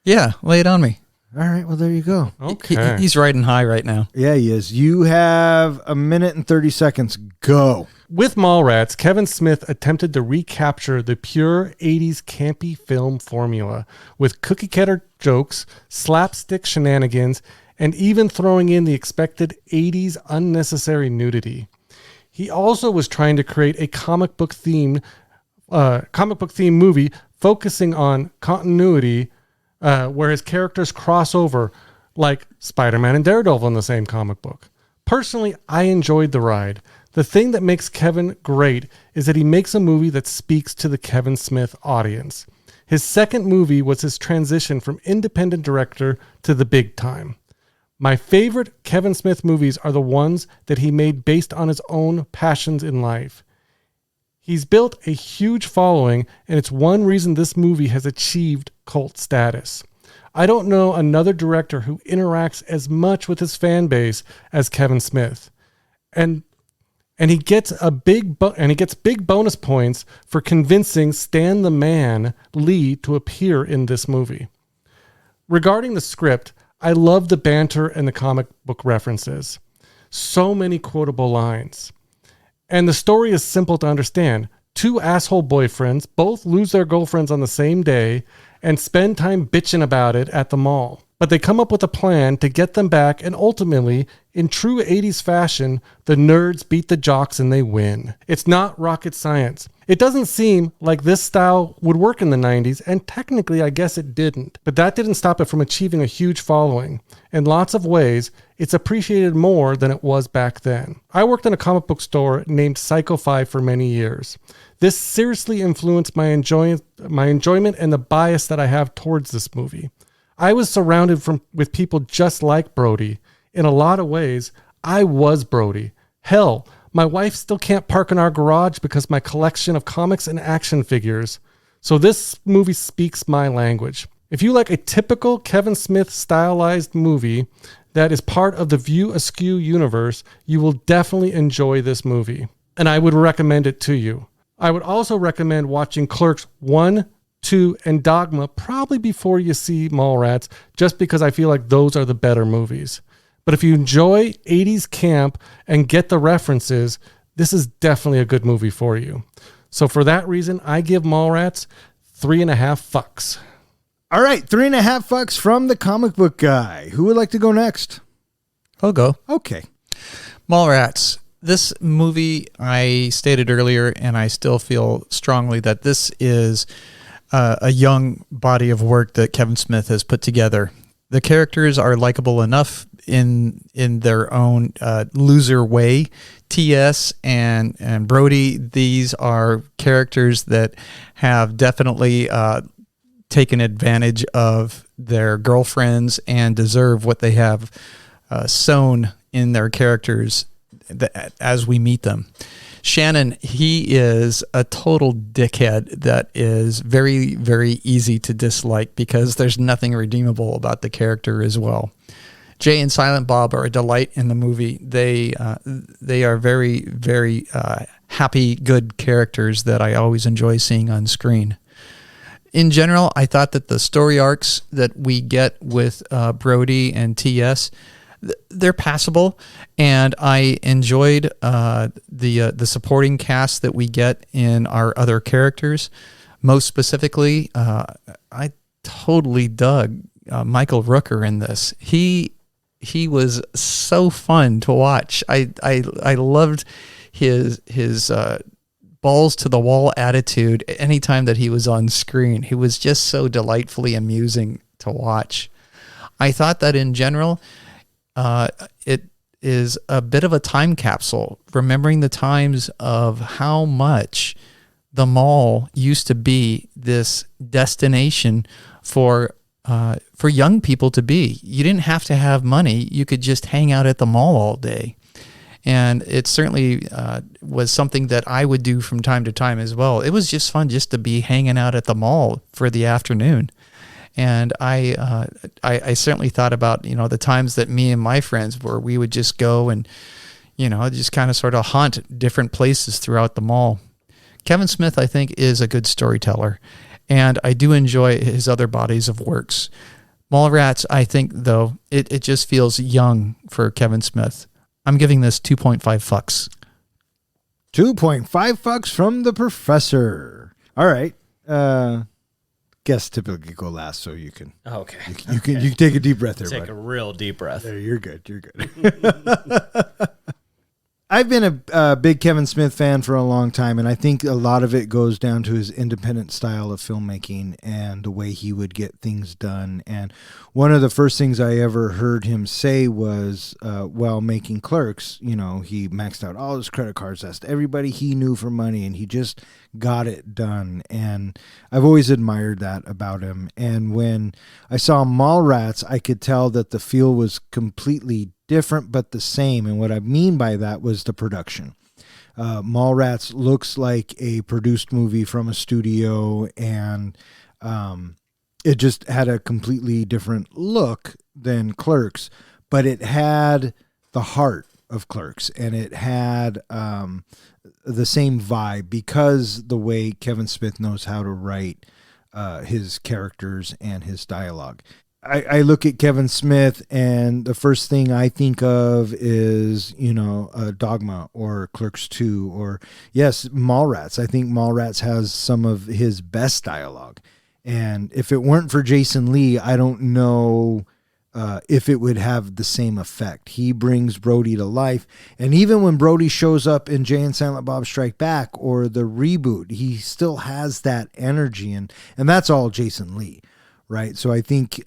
Yeah, lay it on me. All right, well, there you go. Okay. He's riding high right now. Yeah, he is. You have 1 minute and 30 seconds. Go. With Mallrats, Kevin Smith attempted to recapture the pure 80s campy film formula with cookie-cutter jokes, slapstick shenanigans, and even throwing in the expected 80s unnecessary nudity. He also was trying to create a comic book theme movie focusing on continuity, where his characters cross over, like Spider-Man and Daredevil in the same comic book. Personally, I enjoyed the ride. The thing that makes Kevin great is that he makes a movie that speaks to the Kevin Smith audience. His second movie was his transition from independent director to the big time. My favorite Kevin Smith movies are the ones that he made based on his own passions in life. He's built a huge following, and it's one reason this movie has achieved cult status. I don't know another director who interacts as much with his fan base as Kevin Smith. And he gets big bonus points for convincing Stan the Man Lee to appear in this movie. Regarding the script, I love the banter and the comic book references. So many quotable lines. And the story is simple to understand. 2 asshole boyfriends both lose their girlfriends on the same day and spend time bitching about it at the mall. But they come up with a plan to get them back, and ultimately, in true 80s fashion, the nerds beat the jocks and they win. It's not rocket science. It doesn't seem like this style would work in the 90s, and technically I guess it didn't. But that didn't stop it from achieving a huge following. In lots of ways, it's appreciated more than it was back then. I worked in a comic book store named Psycho 5 for many years. This seriously influenced my enjoyment and the bias that I have towards this movie. I was surrounded with people just like Brody. In a lot of ways, I was Brody. Hell, my wife still can't park in our garage because my collection of comics and action figures. So this movie speaks my language. If you like a typical Kevin Smith stylized movie that is part of the View Askew universe, you will definitely enjoy this movie. And I would recommend it to you. I would also recommend watching Clerks 1, 2, and Dogma probably before you see Mallrats, just because I feel like those are the better movies. But if you enjoy 80s camp and get the references, this is definitely a good movie for you. So for that reason, I give Mallrats 3.5 fucks. All right, 3.5 fucks from the comic book guy. Who would like to go next? I'll go. Okay. Mallrats. This movie, I stated earlier, and I still feel strongly that this is a young body of work that Kevin Smith has put together. The characters are likable enough in their own loser way. T.S. and Brody, these are characters that have definitely taken advantage of their girlfriends and deserve what they have sown in their characters as we meet them. Shannen, he is a total dickhead that is very, very easy to dislike because there's nothing redeemable about the character as well. Jay and Silent Bob are a delight in the movie. They are very, very happy, good characters that I always enjoy seeing on screen. In general, I thought that the story arcs that we get with Brody and TS, they're passable, and I enjoyed the supporting cast that we get in our other characters. Most specifically, I totally dug Michael Rooker in this. He was so fun to watch. I loved his balls to the wall attitude anytime that he was on screen. He was just so delightfully amusing to watch. I thought that in general, it is a bit of a time capsule, remembering the times of how much the mall used to be this destination for young people to be. You didn't have to have money. You could just hang out at the mall all day. And it certainly was something that I would do from time to time as well. It was just fun just to be hanging out at the mall for the afternoon. And I certainly thought about, the times that me and my friends we would just go and, just kind of sort of haunt different places throughout the mall. Kevin Smith, I think, is a good storyteller, and I do enjoy his other bodies of works. Mallrats, I think, though, it just feels young for Kevin Smith. I'm giving this 2.5 fucks. 2.5 fucks from the professor. All right. Guests typically go last, so you can. Okay. You can take a deep breath there, Take bud. a real deep breath. There, you're good. You're good. I've been a big Kevin Smith fan for a long time, and I think a lot of it goes down to his independent style of filmmaking and the way he would get things done. And one of the first things I ever heard him say was, while making Clerks, he maxed out all his credit cards, asked everybody he knew for money, and he just got it done. And I've always admired that about him. And when I saw Mallrats, I could tell that the feel was completely different but the same, and what I mean by that was the production. Mallrats looks like a produced movie from a studio, and it just had a completely different look than Clerks, but it had the heart of Clerks, and it had the same vibe because the way Kevin Smith knows how to write his characters and his dialogue. I look at Kevin Smith, and the first thing I think of is, Dogma or Clerks 2 or, yes, Mallrats. I think Mallrats has some of his best dialogue. And if it weren't for Jason Lee, I don't know if it would have the same effect. He brings Brody to life. And even when Brody shows up in Jay and Silent Bob Strike Back or the reboot, he still has that energy. And that's all Jason Lee. Right. So I think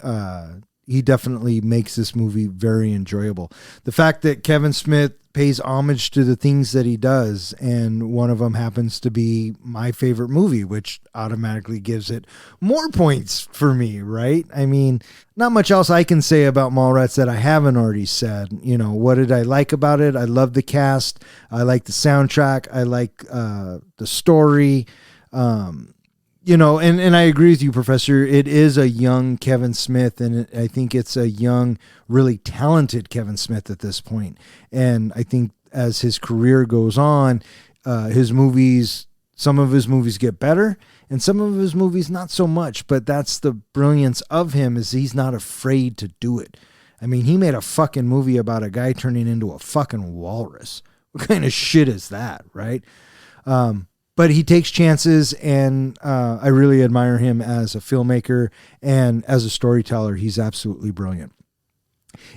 he definitely makes this movie very enjoyable. The fact that Kevin Smith pays homage to the things that he does, and one of them happens to be my favorite movie, which automatically gives it more points for me. Right. I mean, not much else I can say about Mallrats that I haven't already said. What did I like about it? I love the cast. I like the soundtrack. I like the story. And I agree with you, Professor. It is a young Kevin Smith, and I think it's a young, really talented Kevin Smith at this point. And I think as his career goes on, some of his movies get better, and some of his movies not so much. But that's the brilliance of him, is he's not afraid to do it. I mean, he made a fucking movie about a guy turning into a fucking walrus. What kind of shit is that, right? But he takes chances, and I really admire him as a filmmaker and as a storyteller. He's absolutely brilliant.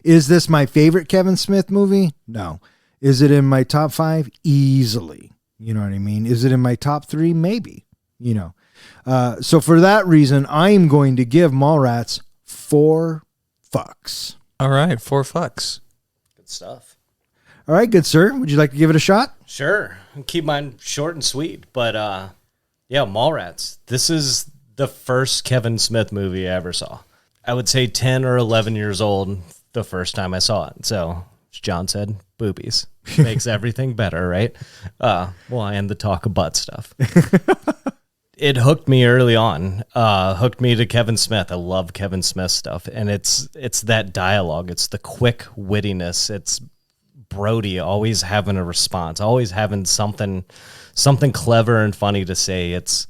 Is this my favorite Kevin Smith movie? No. Is it in my top 5? Easily. You know what I mean? Is it in my top 3? Maybe. So for that reason, I am going to give Mallrats 4 fucks. All right, 4 fucks. Good stuff. All right, good sir. Would you like to give it a shot? Sure. Keep mine short and sweet. But yeah, Mallrats. This is the first Kevin Smith movie I ever saw. I would say 10 or 11 years old the first time I saw it. So, as John said, boobies. Makes everything better, right? And the talk of butt stuff. it hooked me early on. Hooked me to Kevin Smith. I love Kevin Smith stuff, and it's that dialogue. It's the quick wittiness. It's Brody always having a response, always having something clever and funny to say. It's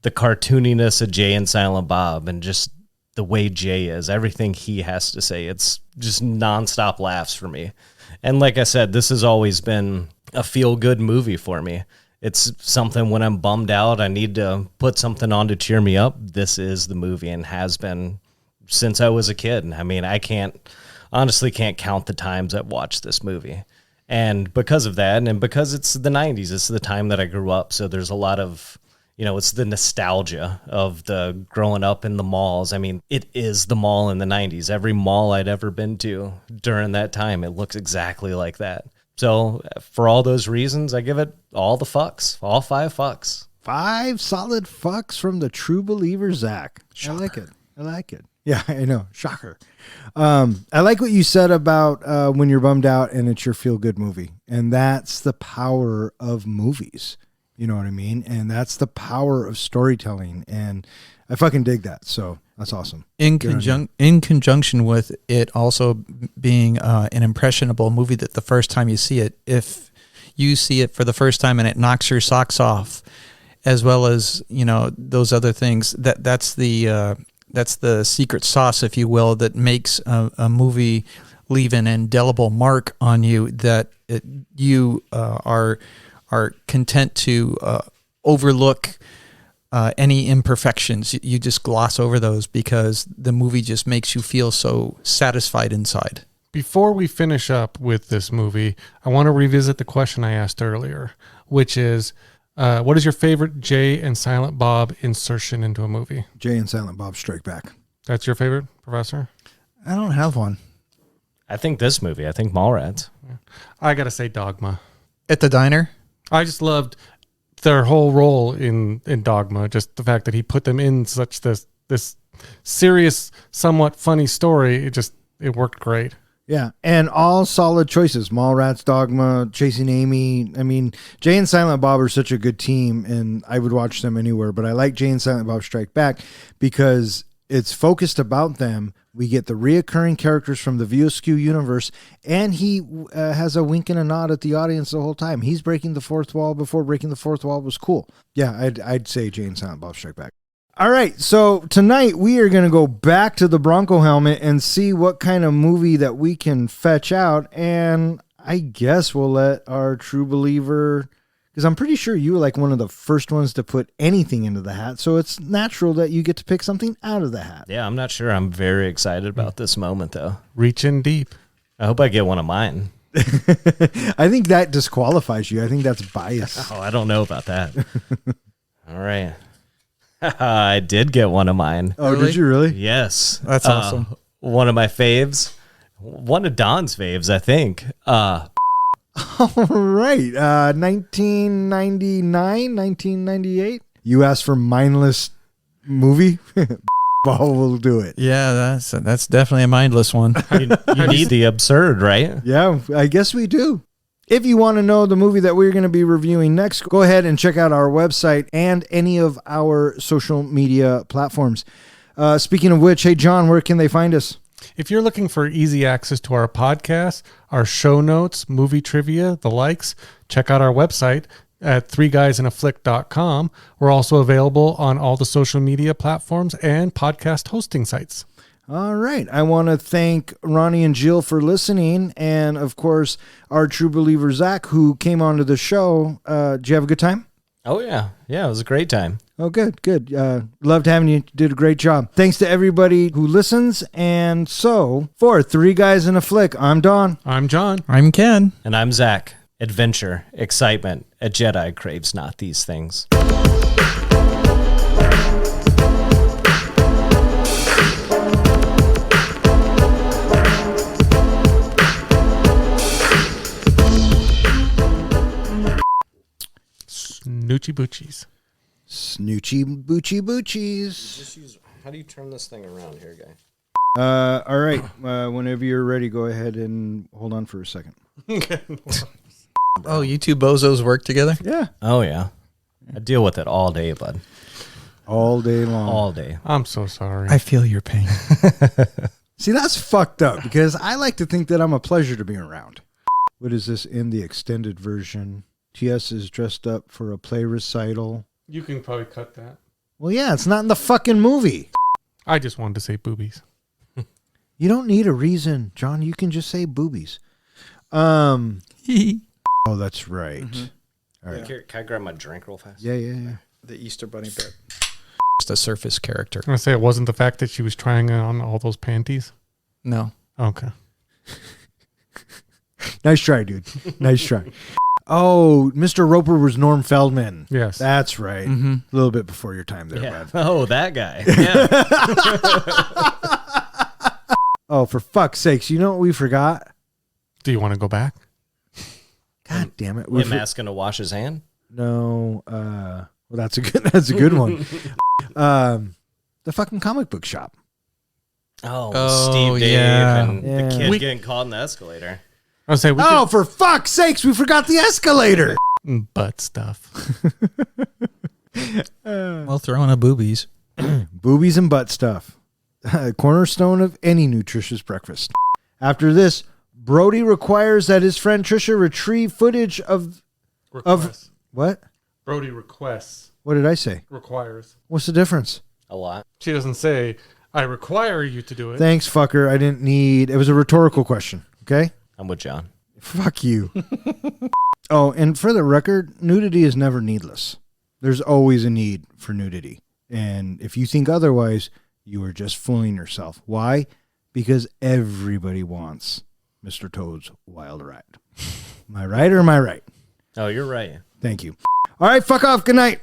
the cartooniness of Jay and Silent Bob, and just the way Jay is, everything he has to say. It's just nonstop laughs for me. And like I said, this has always been a feel-good movie for me. It's something when I'm bummed out, I need to put something on to cheer me up. This is the movie, and has been since I was a kid. I mean, I honestly can't count the times I've watched this movie. And because of that, and because it's the 90s, it's the time that I grew up. So there's a lot of, it's the nostalgia of the growing up in the malls. I mean, it is the mall in the 90s. Every mall I'd ever been to during that time, it looks exactly like that. So for all those reasons, I give it all the fucks, all 5 fucks. 5 solid fucks from the true believer, Zach. Shocker. I like it. Yeah, I know. Shocker. I like what you said about when you're bummed out and it's your feel-good movie. And that's the power of movies. You know what I mean? And that's the power of storytelling. And I fucking dig that. So that's awesome. In conjunction with it also being an impressionable movie, that the first time you see it, if you see it for the first time and it knocks your socks off, as well as, those other things, that's the secret sauce, if you will, that makes a movie leave an indelible mark on you, that you are content to overlook any imperfections. You just gloss over those because the movie just makes you feel so satisfied inside. Before we finish up with this movie, I want to revisit the question I asked earlier, which is, what is your favorite Jay and Silent Bob insertion into a movie? Jay and Silent Bob Strike Back. That's your favorite, Professor? I don't have one. I think this movie. I think Mallrats. I got to say Dogma. At the diner? I just loved their whole role in Dogma. Just the fact that he put them in such this serious, somewhat funny story. It worked great. Yeah, and all solid choices. Mallrats, Dogma, Chasing Amy. I mean, Jay and Silent Bob are such a good team, and I would watch them anywhere. But I like Jay and Silent Bob Strike Back because it's focused about them. We get the reoccurring characters from the View Askew universe, and he has a wink and a nod at the audience the whole time. He's breaking the fourth wall before breaking the fourth wall was cool. Yeah, I'd say Jay and Silent Bob Strike Back. All right, so tonight we are going to go back to the Bronco helmet and see what kind of movie that we can fetch out. And I guess we'll let our true believer, because I'm pretty sure you were like one of the first ones to put anything into the hat. So it's natural that you get to pick something out of the hat. Yeah, I'm not sure. I'm very excited about this moment, though. Reach in deep. I hope I get one of mine. I think that disqualifies you. I think that's bias. Oh, I don't know about that. All right. I did get one of mine. Oh, really? Did you really? Yes. That's awesome. One of my faves. One of Don's faves, I think. All right. 1999, 1998. You asked for mindless movie? Ball will do it. Yeah, that's definitely a mindless one. You need the absurd, right? Yeah, I guess we do. If you want to know the movie that we're going to be reviewing next, go ahead and check out our website and any of our social media platforms. Speaking of which, hey, John, where can they find us? If you're looking for easy access to our podcast, our show notes, movie trivia, the likes, check out our website at threeguysinaflick.com. We're also available on all the social media platforms and podcast hosting sites. All right. I want to thank Ronnie and Jill for listening. And, of course, our true believer, Zach, who came onto the show. Did you have a good time? Oh, yeah. Yeah, it was a great time. Oh, good. Loved having you. Did a great job. Thanks to everybody who listens. And so, for Three Guys in a Flick, I'm Don. I'm John. I'm Ken. And I'm Zach. Adventure, excitement, a Jedi craves not these things. Snoochie Boochies. Snoochie Boochie Boochies. How do you turn this thing around here, guy? All right. Whenever you're ready, go ahead and hold on for a second. Oh, you two bozos work together? Yeah. Oh, yeah. I deal with it all day, bud. All day long. all day. I'm so sorry. I feel your pain. See, that's fucked up because I like to think that I'm a pleasure to be around. What is this in the extended version? TS is dressed up for a play recital. You can probably cut that. Well, yeah, it's not in the fucking movie. I just wanted to say boobies. You don't need a reason, John. You can just say boobies. Oh, that's right. All right. Can I grab my drink real fast? Yeah. The Easter Bunny bit. Just a surface character. I'm going to say it wasn't the fact that she was trying on all those panties. No. Okay. Nice try, dude. Nice try. Oh, Mr. Roper was Norm Feldman. Yes. That's right. A little bit before your time there, Yeah. bud. Oh, that guy. Yeah. Oh, for fuck's sakes. You know what we forgot? Do you want to go back? God damn it. Him asking to wash his hand? No. Well, that's a good one. The fucking comic book shop. Oh, Steve Dave yeah. and Yeah. the kid getting caught in the escalator. I'll say we Oh, for fuck's sakes, we forgot the escalator. could butt stuff. Well, throwing a boobies. Boobies and butt stuff. Cornerstone of any nutritious breakfast. After this, Brody requires that his friend Trisha retrieve footage of Requests. what? Brody requests. What did I say? Requires. What's the difference? A lot. She doesn't say, I require you to do it. Thanks, fucker. I didn't need. It was a rhetorical question. Okay. I'm with John. Fuck you. Oh, and for the record, nudity is never needless. There's always a need for nudity. And if you think otherwise, you are just fooling yourself. Why? Because everybody wants Mr. Toad's wild ride. Am I right or am I right? Oh, you're right. Thank you. All right, fuck off. Good night.